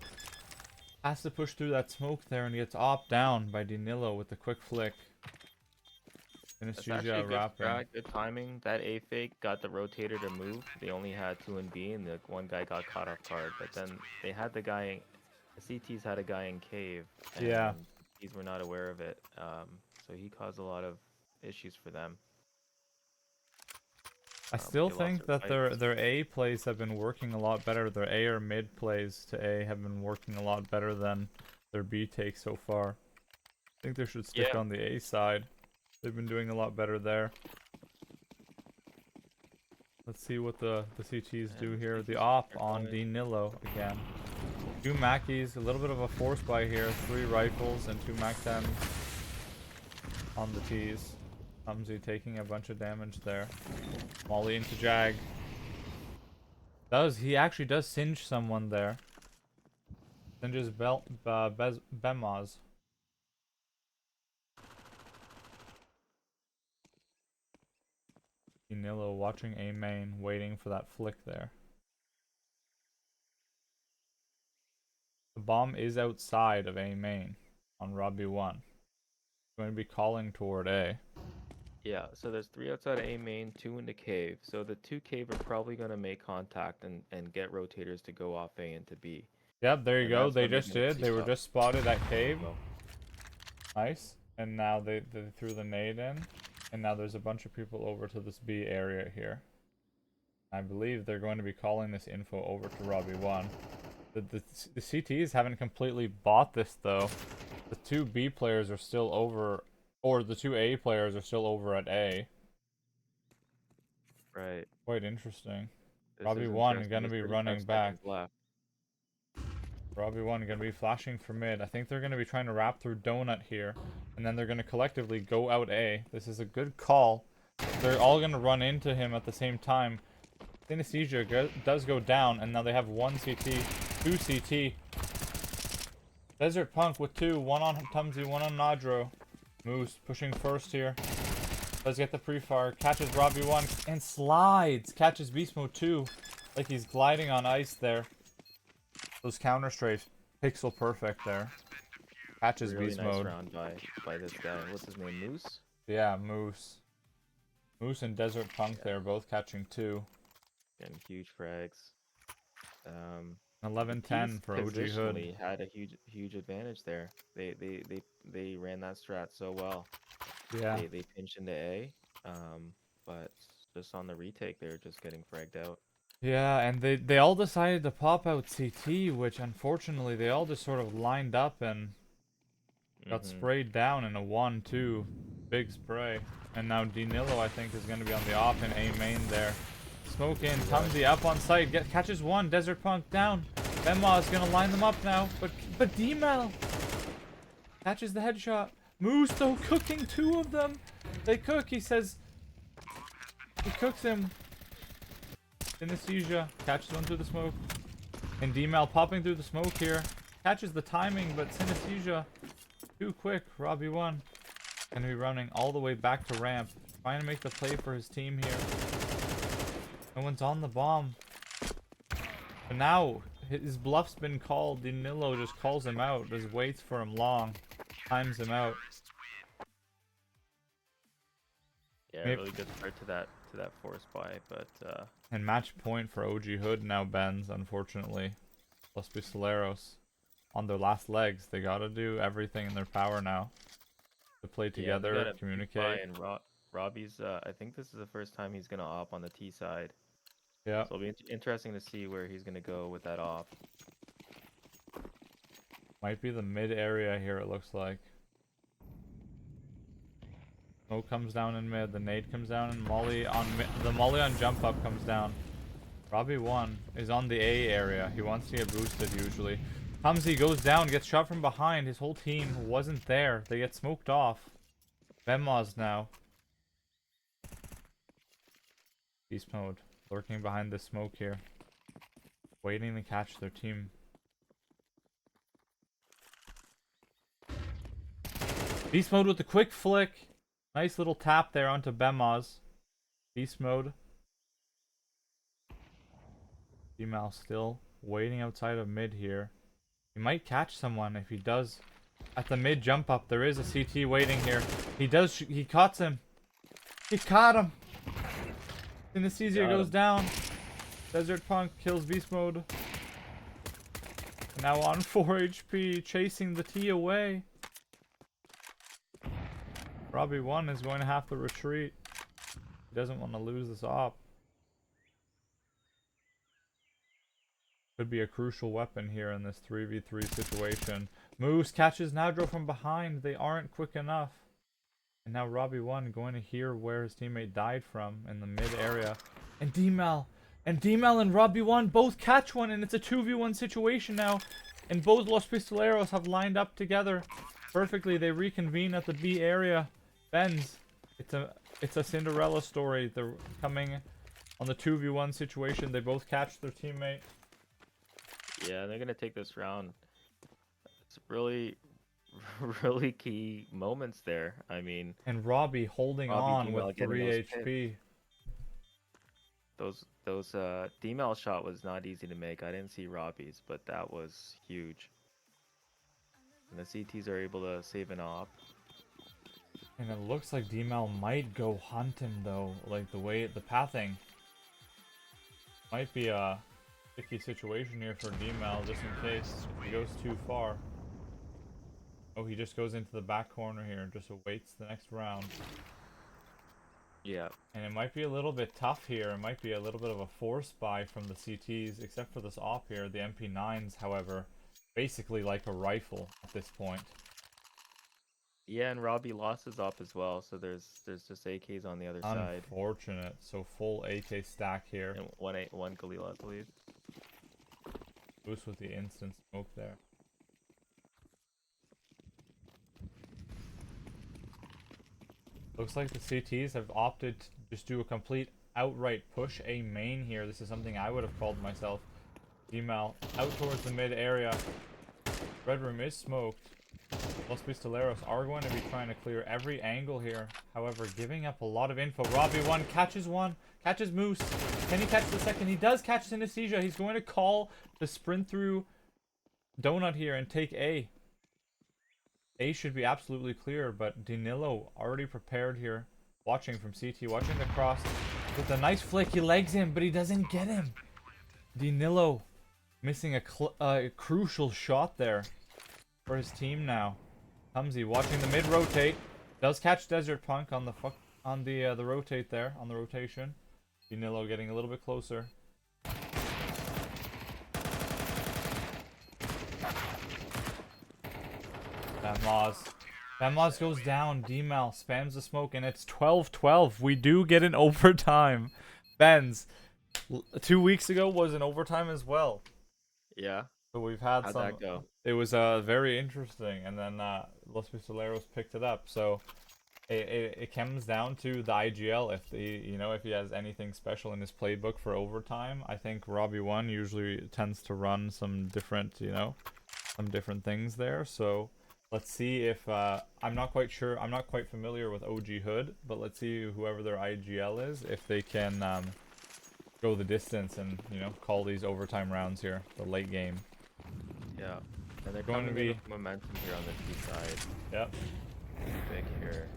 Has to push through that smoke there and gets opped down by Danilo with the quick flick. That's actually Anesthesia a good wrapping. strat, good timing. That A fake got the rotator to move. They only had 2 in B, and the one guy got caught off guard. But then they had the guy, the CTs had a guy in cave, and Yeah. these were not aware of it. So he caused a lot of issues for them. I still They lost think their that fights. their A plays have been working a lot better. Their A or mid plays to A have been working a lot better than their B takes so far. I think they should stick Yeah. on the A side. They've been doing a lot better there. Let's see what the CTs do And here. CTs The op are on going- Danilo again. 2 Mackies, a little bit of a force buy here. 3 rifles and 2 Mac 10s on the T's. Humsey taking a bunch of damage there. Molly into Jag. He actually does singe someone there. Singes Bemaz. Danilo watching A main, waiting for that flick there. The bomb is outside of A main on Robbie1. Going to be calling toward A. Yeah, so there's 3 outside A main, 2 in the cave. So the 2 cave are probably going to make contact and get rotators to go off A into B. Yep, there you And go. that's They when they're just gonna did. They keep were up. just spotted at cave. Well, Nice. And now they threw the nade in. And now there's a bunch of people over to this B area here. I believe they're going to be calling this info over to Robbie1. The CTs haven't completely bought this though. The 2 B players are still over, or the 2 A players are still over at A. right. Quite interesting. This Robbie is 1 interesting. gonna There's be 35 running back. seconds left. Robbie1 gonna be flashing for mid. I think they're gonna be trying to wrap through Donut here. And then they're gonna collectively go out A. This is a good call. They're all gonna run into him at the same time. Synesthesia does go down, and now they have 1 CT, 2 CT. Desert Punk with 2, 1 on Tumsy, 1 on Nadro. Moose pushing first here. Does get the pre-fire, catches Robbie1, and slides! Catches Beast Mode 2, like he's gliding on ice there. Those counter strafes, pixel perfect there. Catches Really Beast nice Mode. round by this guy. What's his name? Moose? Yeah, Moose. Moose and Desert Punk there, both catching 2. And huge frags. 11-10 for ogHOOD. Positionally had a huge advantage there. They ran that strat so well. Yeah. They pinched into A, but just on the retake they were just getting fragged out. Yeah, and they all decided to pop out CT, which unfortunately they all just sort of lined up and got sprayed down in a 1-2 big spray. And now Danilo, I think, is going to be on the off in A main there. Smoke in, Tumsy up on site, catches 1, Desert Punk down. Bemma is going to line them up now, but D-Mel catches the headshot. Moose, though, cooking 2 of them. They cook, he says. He cooks him. Synesthesia catches one through the smoke. And D-Mel popping through the smoke here. Catches the timing, but Synesthesia too quick. Robbie1 gonna be running all the way back to ramp. Trying to make the play for his team here. No one's on the bomb. But now, his bluff's been called. Danilo just calls him out. Just waits for him long. Times him out. Yeah, Maybe. really good start to that force buy, but And match point for ogHOOD now bends, unfortunately. Plus Pistoleros. On their last legs. They gotta do everything in their power now. To play together, yeah, communicate. And Robbie's I think this is the first time he's gonna op on the T side. Yeah. So it'll be interesting to see where he's gonna go with that op. Might be the mid area here, it looks like. Smoke comes down in mid, the nade comes down, and Molly on the Molly on jump up comes down. Robbie1 is on the A area. He wants to get boosted usually. Humsey goes down, gets shot from behind. His whole team wasn't there. They get smoked off. Bemaz now. Beast mode. Lurking behind the smoke here. Waiting to catch their team. Beast mode with the quick flick. Nice little tap there onto Bemaz. Beast mode. Female still waiting outside of mid here. He might catch someone if he does. At the mid jump up, there is a CT waiting here. He does. He caught him. He caught him. Synesthesia goes down. Desert Punk kills Beast Mode. Now on 4 HP, chasing the T away. Robbie 1 is going to have to retreat. He doesn't want to lose this op. Could be a crucial weapon here in this 3v3 situation. Moose catches Nadro from behind. They aren't quick enough. And now Robbie 1 going to hear where his teammate died from in the mid area. And D-Mal. And D-Mal and Robbie 1 both catch one, and it's a 2v1 situation now. And both Los Pistoleros have lined up together perfectly. They reconvene at the B area. Benz. It's a Cinderella story. They're coming on the 2v1 situation. They both catch their teammate. Yeah, they're gonna take this round. It's really, really key moments there. I mean, And Robbie holding on with 3 HP. Those D-Mal shot was not easy to make. I didn't see Robbie's, but that was huge. And the CTs are able to save an op. And it looks like D-Mal might go hunt him though. Like the pathing might be a sticky situation here for D-Mal just in case he goes too far. Oh, he just goes into the back corner here and just awaits the next round. Yeah. And it might be a little bit tough here. It might be a little bit of a force buy from the CTs, except for this op here. The MP9s, however, basically like a rifle at this point. Yeah, and Robbie lost his op as well, so there's just AKs on the other side. Unfortunate. So full AK stack here. And one Galil, I believe. Boost with the instant smoke there. Looks like the CTs have opted to just do a complete outright push A main here. This is something I would have called myself. D-Mal out towards the mid area. Red room is smoked. Los Pistoleros are going to be trying to clear every angle here. However, giving up a lot of info. Robbie 1 catches Moose. Can he catch the second? He does catch Synesthesia. He's going to call to sprint through Donut here and take A. A should be absolutely clear, but Danilo already prepared here. Watching from CT, watching the cross. With a nice flick, he legs him, but he doesn't get him. Danilo missing a crucial shot there for his team now. Tumsy watching the mid rotate. Does catch Desert Punk on the rotate there, on the rotation. Danilo getting a little bit closer. Bemaz goes down. D-Mal spams the smoke, and it's 12-12. We do get an overtime. Benz, 2 weeks ago was an overtime as well. Yeah. So we've had How'd some. that go? It was very interesting, and then Los Pistoleros picked it up. So it comes down to the IGL. If if he has anything special in his playbook for overtime, I think Robbie 1 usually tends to run some different things there. So let's see if I'm not quite sure. I'm not quite familiar with ogHOOD, but let's see whoever their IGL is, if they can go the distance and call these overtime rounds here, the late game. Yeah. And they're Going to be momentum here on the T side. Yep. Big here.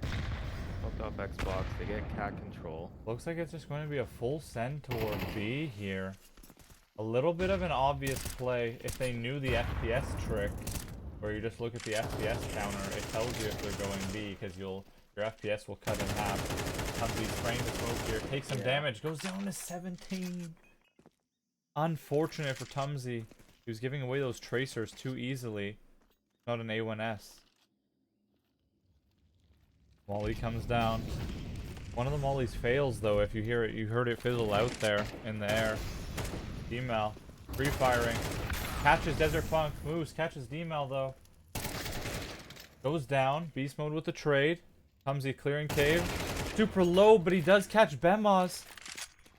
Hooked off Xbox. They get cat control. Looks like it's just going to be a full send toward B here. A little bit of an obvious play if they knew the FPS trick, where you just look at the FPS counter. It tells you if they're going B, because your FPS will cut in half. Tumsy spraying the smoke here, takes some damage, goes down to 17. Unfortunate for Tumsy. He was giving away those tracers too easily. Not an A1S. Molly comes down. One of the mollies fails though. If you hear it, you heard it fizzle out there in the air. D-Mal free firing. Catches Desert Funk. Moose catches D-Mal though. Goes down. Beast mode with the trade. Tumsy clearing cave. Super low, but he does catch Bemaz.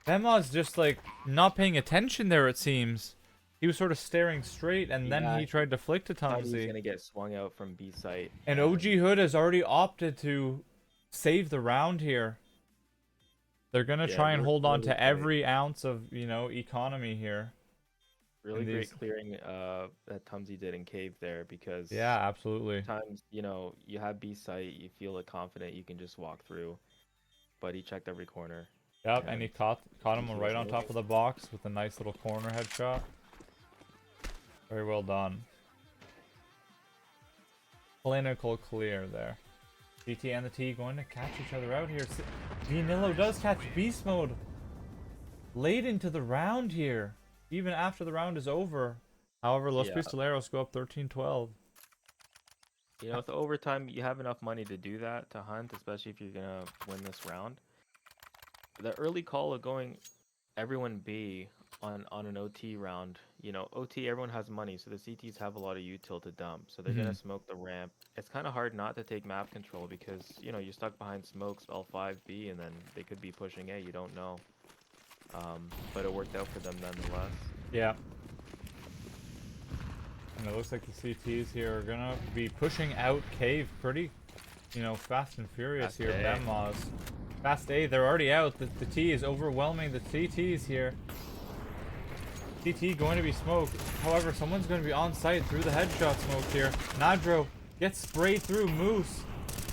Bemaz just like not paying attention there, it seems. He was sort of staring straight, and then Yeah, he tried to flick to thought he was Tumsy. gonna get swung out from B site. And ogHOOD has already opted to save the round here. They're gonna Yeah, try and hold on really to great. every ounce of, you know, economy here. Really these- great clearing that Tumsy did in cave there, because Yeah, absolutely. sometimes, you know, you have B site, you feel confident you can just walk through, but he checked every corner. Yep, and he caught him he right was on top moving. of the box with a nice little corner headshot. Very well done. Clinical clear there. GT and the T going to catch each other out here. Danilo does catch beast mode late into the round here, even after the round is over. However, Los Yeah. Pistoleros go up 13-12. You know, with overtime, you have enough money to do that, to hunt, especially if you're gonna win this round. The early call of going everyone B on an OT round, you know, OT, everyone has money, so the CTs have a lot of util to dump, so they're gonna smoke the ramp. It's kind of hard not to take map control because, you know, you're stuck behind smokes L5B, and then they could be pushing A, you don't know. But it worked out for them nonetheless. Yeah. And it looks like the CTs here are gonna be pushing out cave pretty, you know, fast and furious Fast here. A. Bemaz. Fast A, they're already out. The T is overwhelming the CTs here. CT going to be smoked. However, someone's going to be on site through the headshot smoke here. Nadro gets sprayed through. Moose.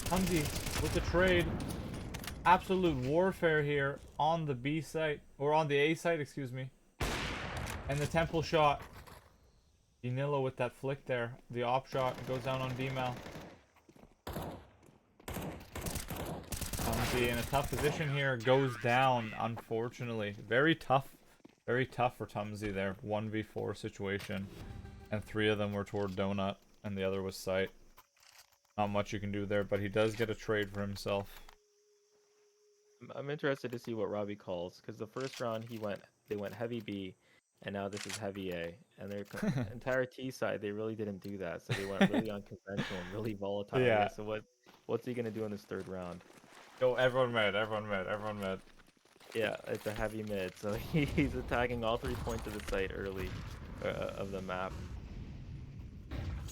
Tumsy with the trade. Absolute warfare here on the B site. Or on the A site, excuse me. And the temple shot. Danilo with that flick there. The op shot goes down on B-Mal. Tumsy in a tough position here. Goes down, unfortunately. Very tough for Tumsy there. 1v4 situation. And 3 of them were toward Donut, and the other was Sight. Not much you can do there, but he does get a trade for himself. I'm interested to see what Robbie calls, because the first round they went heavy B, and now this is heavy A, and their entire T side, they really didn't do that, so they went really unconventional and really volatile. Yeah. So what's he gonna do in this third round? Yo, everyone mid. Yeah, it's a heavy mid, so he's attacking all 3 points of the site early of the map.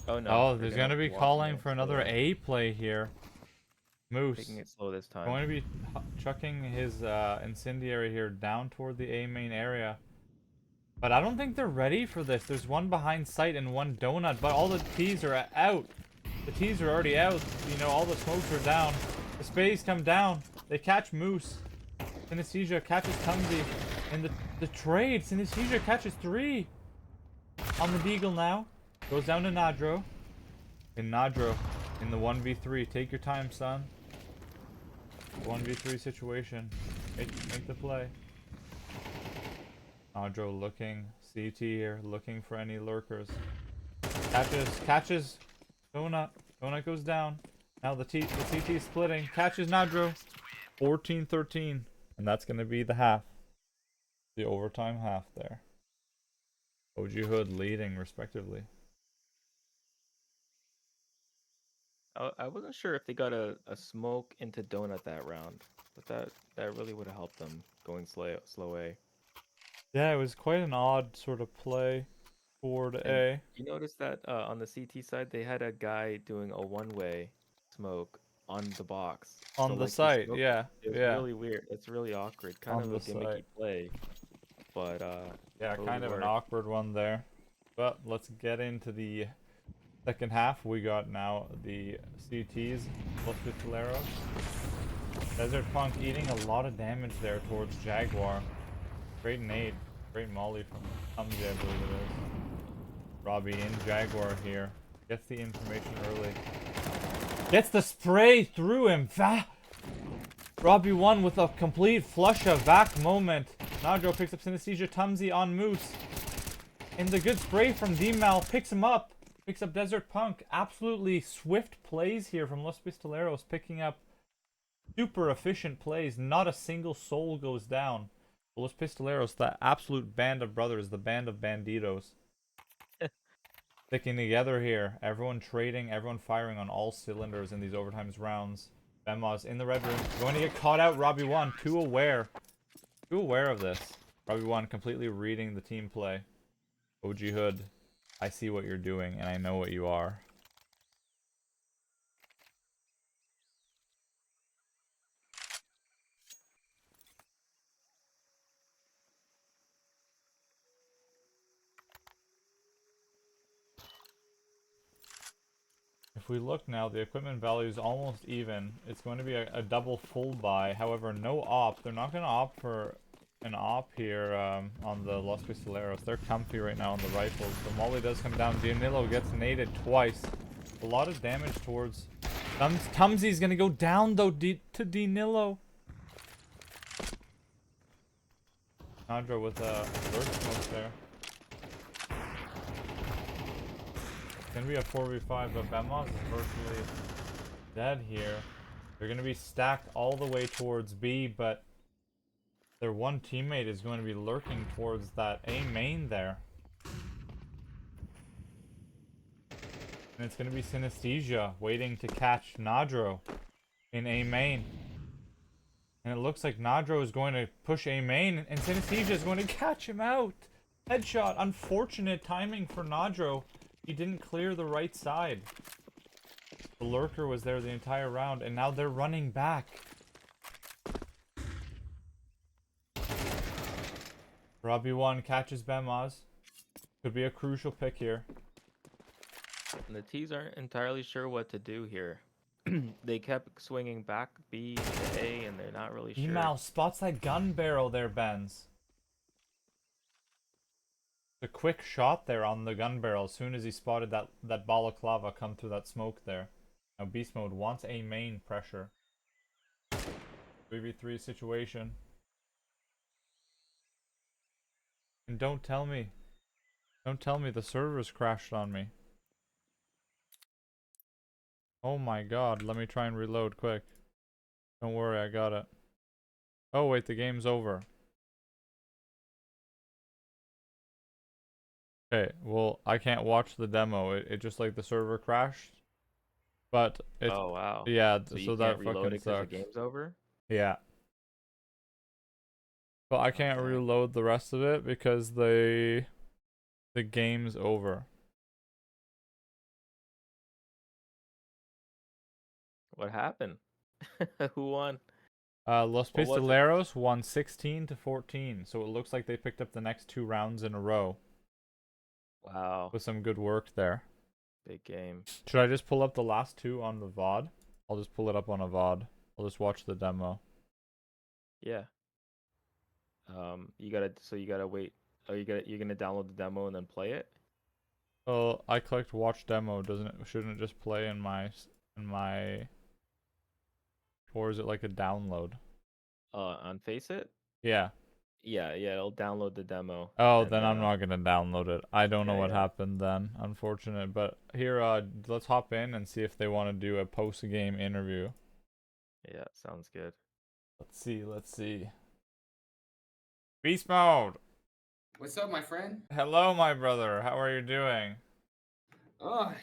Oh no. Oh, they're there's gonna be walk calling in for another slow. A play here. Moose Taking it slow this time. going to be chucking his incendiary here down toward the A main area. But I don't think they're ready for this. There's one behind Sight and one Donut, but all the T's are out. The T's are already out. You know, all the smokes are down. The Spays come down. They catch Moose. Synesthesia catches Tumsy. And the trade, Synesthesia catches 3 on the Deagle now. Goes down to Nadro. And Nadro in the 1v3. Take your time, son. 1v3 situation. Make the play. Nadro looking. CT here. Looking for any lurkers. Catches. Donut. Donut goes down. Now the CT is splitting. Catches Nadro. 14-13. And that's going to be the half. The overtime half there. ogHOOD leading respectively. I wasn't sure if they got a smoke into Donut that round, but that really would have helped them going slow A. Yeah, it was quite an odd sort of play toward A. You notice that on the CT side, they had a guy doing a one-way smoke on the box. On So, the like, he site, smoked- yeah. It was Yeah. really weird. It's really awkward. Kind On of a the gimmicky site. play. But Yeah, totally kind of an worked. awkward one there. But let's get into the second half. We got now the CTs, Los Pistoleros. Desert Punk eating a lot of damage there towards Jaguar. Great nade. Great molly from Tumsy, I believe it is. Robbie in Jaguar here. Gets the information early. Gets the spray through him. Robbie won with a complete flush of vac moment. Nadro picks up Synesthesia. Tumsy on Moose. And the good spray from D-Mal picks him up. Picks up Desert Punk. Absolutely swift plays here from Los Pistoleros. Picking up super efficient plays. Not a single soul goes down. Los Pistoleros, the absolute band of brothers. The band of banditos. Sticking together here. Everyone trading. Everyone firing on all cylinders in these overtimes rounds. Bemaz in the red room. Going to get caught out. Robbie 1. Too aware of this. Robbie 1 completely reading the team play. ogHOOD, I see what you're doing, and I know what you are. If we look now, the equipment value is almost even. It's going to be a double full buy. However, no op. They're not going to opt for an op here on the LoS Pistoleros. They're comfy right now on the rifles. The molly does come down. Danilo gets naded twice. A lot of damage towards... Tumsy's going to go down, though, to Danilo. Nadra with a burst smoke there. It's gonna be a 4v5, but Bemos is virtually dead here. They're gonna be stacked all the way towards B, but their one teammate is going to be lurking towards that A main there. And it's gonna be Synesthesia waiting to catch Nadro in A main. And it looks like Nadro is going to push A main, and Synesthesia is going to catch him out. Headshot. Unfortunate timing for Nadro. He didn't clear the right side. The lurker was there the entire round, and now they're running back. Robbie 1 catches Bemaz. Could be a crucial pick here. And the T's aren't entirely sure what to do here. They kept swinging back B to A, and they're not really sure. Email spots that gun barrel there, Benz. A quick shot there on the gun barrel as soon as he spotted that balaclava come through that smoke there. Now Beast Mode wants A main pressure. 3v3 situation. And don't tell me the servers crashed on me. Oh my god, let me try and reload quick. Don't worry, I got it. Oh wait, the game's over. Okay, well, I can't watch the demo. It just like the server crashed. But it, Oh wow. yeah, So you so can't that reload fucking it because the sucks. game's over? Yeah. But I can't Okay. reload the rest of it because the game's over. What happened? Who won? Los What was it? Pistoleros won 16-14, so it looks like they picked up the next 2 rounds in a row Wow. with some good work there. Big game. Should I just pull up the last 2 on the VOD? I'll just pull it up on a VOD. I'll just watch the demo. Yeah. You gotta wait. Oh, you're gonna download the demo and then play it? Oh, I clicked watch demo. Shouldn't it just play in my or is it like a download? On Face It? Yeah. Yeah, it'll download the demo. Oh, And then I'm not gonna download it. I don't know what yeah. happened then. Unfortunate. But here, let's hop in and see if they want to do a post-game interview. Yeah, sounds good. Let's see. Beast mode! What's up, my friend? Hello, my brother. How are you doing? Oh,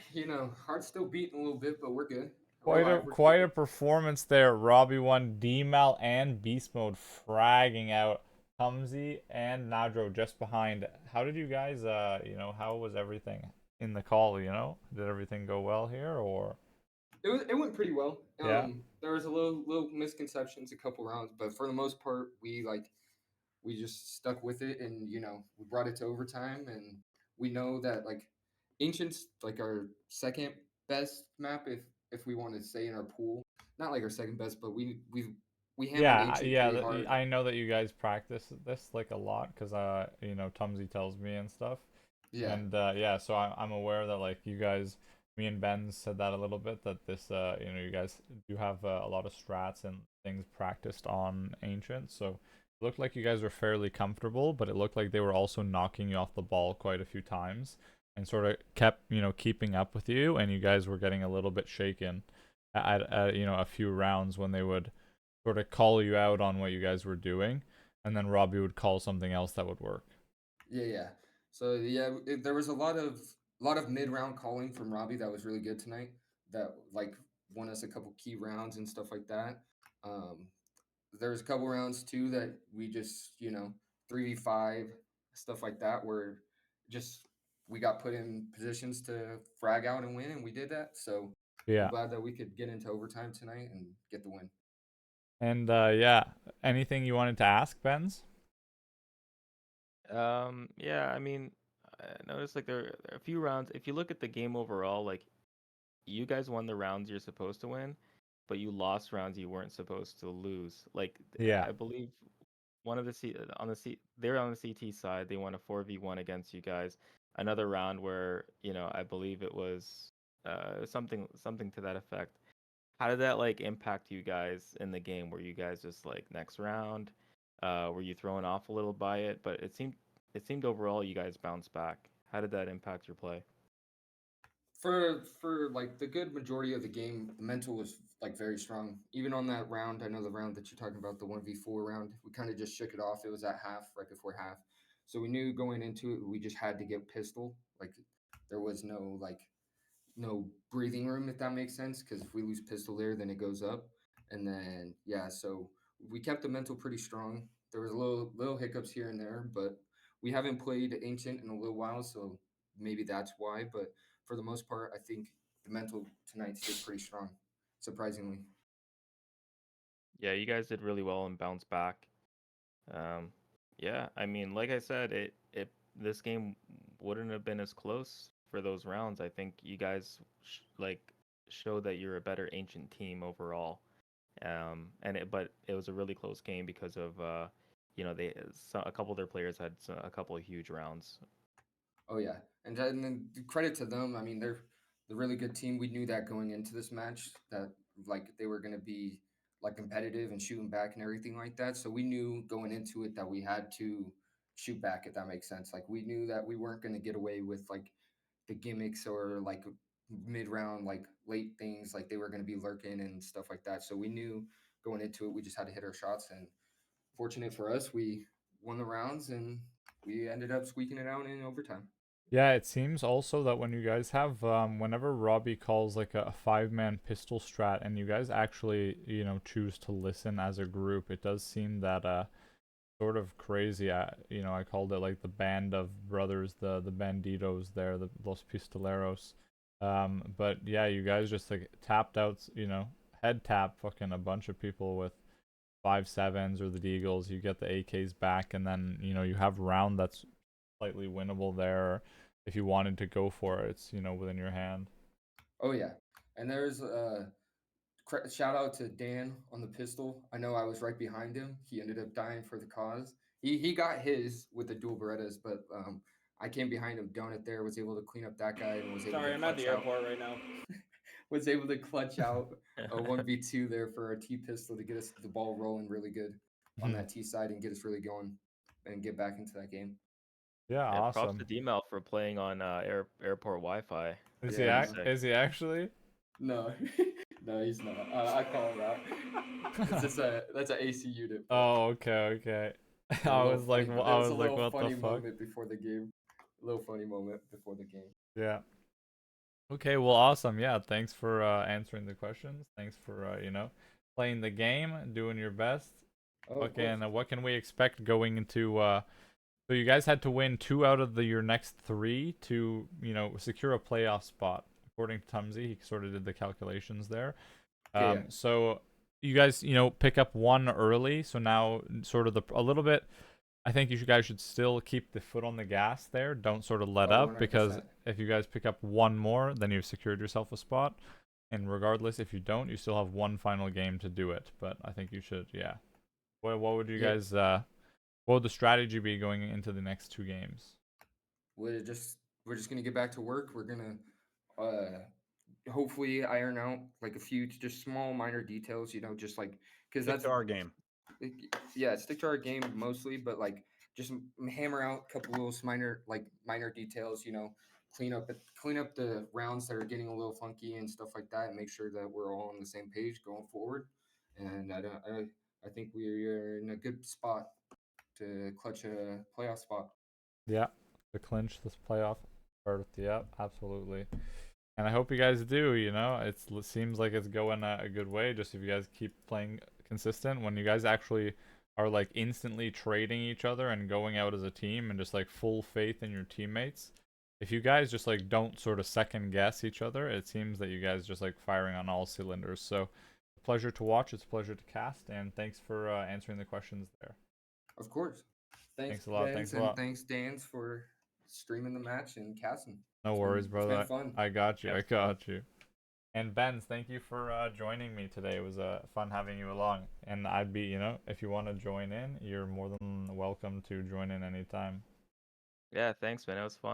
heart's still beating a little bit, but we're good. We're Quite a alive. We're quite a kicking. performance there. Robbie 1, D-Mal, and Beast Mode fragging out Humsey and Nadro just behind. How did you guys, how was everything in the call, Did everything go well here, or? It went pretty well. Yeah. There was a little misconceptions a couple rounds, but for the most part, we just stuck with it, and we brought it to overtime, and we know that like Ancients like our second best map if we want to say in our pool, not like our second best, but we hammered Yeah, Ancient yeah, pretty hard. I know that you guys practice this like a lot because Tumsy tells me and stuff. Yeah, And yeah, so I'm aware that like you guys, me and Ben said that a little bit that this you guys do have a lot of strats and things practiced on Ancient. So it looked like you guys were fairly comfortable, but it looked like they were also knocking you off the ball quite a few times and sort of kept keeping up with you, and you guys were getting a little bit shaken at a few rounds when they would sort of call you out on what you guys were doing, and then Robbie would call something else that would work. yeah. So yeah, there was a lot of mid round calling from Robbie that was really good tonight. That like won us a couple key rounds and stuff like that. Um, there was a couple rounds too that we just 3v5 stuff like that where just we got put in positions to frag out and win, and we did that. So I'm Yeah. glad that we could get into overtime tonight and get the win. And yeah, anything you wanted to ask, Benz? Yeah, I mean, I noticed like there are a few rounds. If you look at the game overall, like you guys won the rounds you're supposed to win, but you lost rounds you weren't supposed to lose. Like Yeah. I believe one of the they're on the CT side. They won a 4v1 against you guys. Another round where, I believe it was something to that effect. How did that like impact you guys in the game? Were you guys just like next round? Were you thrown off a little by it? But it seemed overall you guys bounced back. How did that impact your play? For like the good majority of the game, the mental was like very strong. Even on that round, I know the round that you're talking about, the 1v4 round, we kind of just shook it off. It was at half, right before half. So we knew going into it, we just had to get pistol. Like there was no breathing room, if that makes sense, because if we lose pistol there, then it goes up. And then yeah, so we kept the mental pretty strong. There was little hiccups here and there, but we haven't played ancient in a little while, so maybe that's why. But for the most part, I think the mental tonight stayed pretty strong, surprisingly. Yeah, you guys did really well and bounced back. Um, yeah, I mean, like I said, it this game wouldn't have been as close for those rounds. I think you guys showed that you're a better ancient team overall. But it was a really close game because of a couple of their players had a couple of huge rounds. Oh yeah, and then credit to them. I mean, they're the really good team. We knew that going into this match that like they were going to be like competitive and shooting back and everything like that. So we knew going into it that we had to shoot back, if that makes sense. Like we knew that we weren't going to get away with like the gimmicks or like mid round like late things like they were going to be lurking and stuff like that. So we knew going into it we just had to hit our shots, and fortunate for us, we won the rounds and we ended up squeaking it out in overtime. Yeah, it seems also that when you guys have, whenever Robbie calls like a five-man pistol strat and you guys actually, choose to listen as a group, it does seem that, sort of crazy. I called it like the band of brothers, the banditos there, the Los Pistoleros. But yeah, you guys just like tapped out, head tap fucking a bunch of people with 5.7s or the Deagles. You get the AKs back, and then you have round that's slightly winnable there. If you wanted to go for it, it's within your hand. Oh yeah, and there's shout out to Dan on the pistol. I know I was right behind him. He ended up dying for the cause. He got his with the dual Berettas, but I came behind him, done it there, was able to clean up that guy, and was able Sorry, to I'm at clutch the out. airport right now. Was able to clutch out a 1v2 there for our T pistol to get us the ball rolling really good on that T side and get us really going and get back into that game. Yeah, Yeah, props to awesome. D-Mel for playing on airport Wi-Fi. Is That's he Yeah, pretty no, sick. is he actually? no, no, he's not. I call him out. It's just that's an AC unit, but Oh, okay, okay. yeah, a little funny. I There was was a like, little what the funny fuck? moment before the game. A little funny moment before the game. Yeah. Okay, well, awesome. Yeah, thanks for answering the questions. Thanks for playing the game, doing your best. Oh, of course. Fucking, what can we expect going into so you guys had to win two out of your next three to, secure a playoff spot. According to Tumsy, he sort of did the calculations there. Okay, yeah. So you guys, pick up one early. So now sort of a little bit, I think you guys should still keep the foot on the gas there. Don't sort of let Oh, up, because 100%. if you guys pick up one more, then you've secured yourself a spot. And regardless, if you don't, you still have one final game to do it. But I think you should, yeah. What would you Yeah, guys what would the strategy be going into the next two games? we're just gonna get back to work. We're gonna hopefully iron out like a few just small minor details. Just like because Stick that's to our game. yeah, stick to our game mostly, but like just hammer out a couple little minor details. Clean up the rounds that are getting a little funky and stuff like that, and make sure that we're all on the same page going forward. And I think we're in a good spot to clutch a playoff spot. Yeah, to clinch this playoff berth. Yeah, absolutely. And I hope you guys do. It seems like it's going a good way. Just if you guys keep playing consistent, when you guys actually are like instantly trading each other and going out as a team and just like full faith in your teammates. If you guys just like don't sort of second guess each other, it seems that you guys just like firing on all cylinders. So, pleasure to watch. It's a pleasure to cast, and thanks for answering the questions there. Of course. Thanks, Thanks a lot. Thanks Benz, a and lot. thanks, Dans, for streaming the match and casting. No It's worries, been brother. fun. I got you. Yep. I got you. And Benz, thank you for joining me today. It was fun having you along. And I'd be, you know, if you want to join in, you're more than welcome to join in anytime. Yeah, thanks, man. It was fun.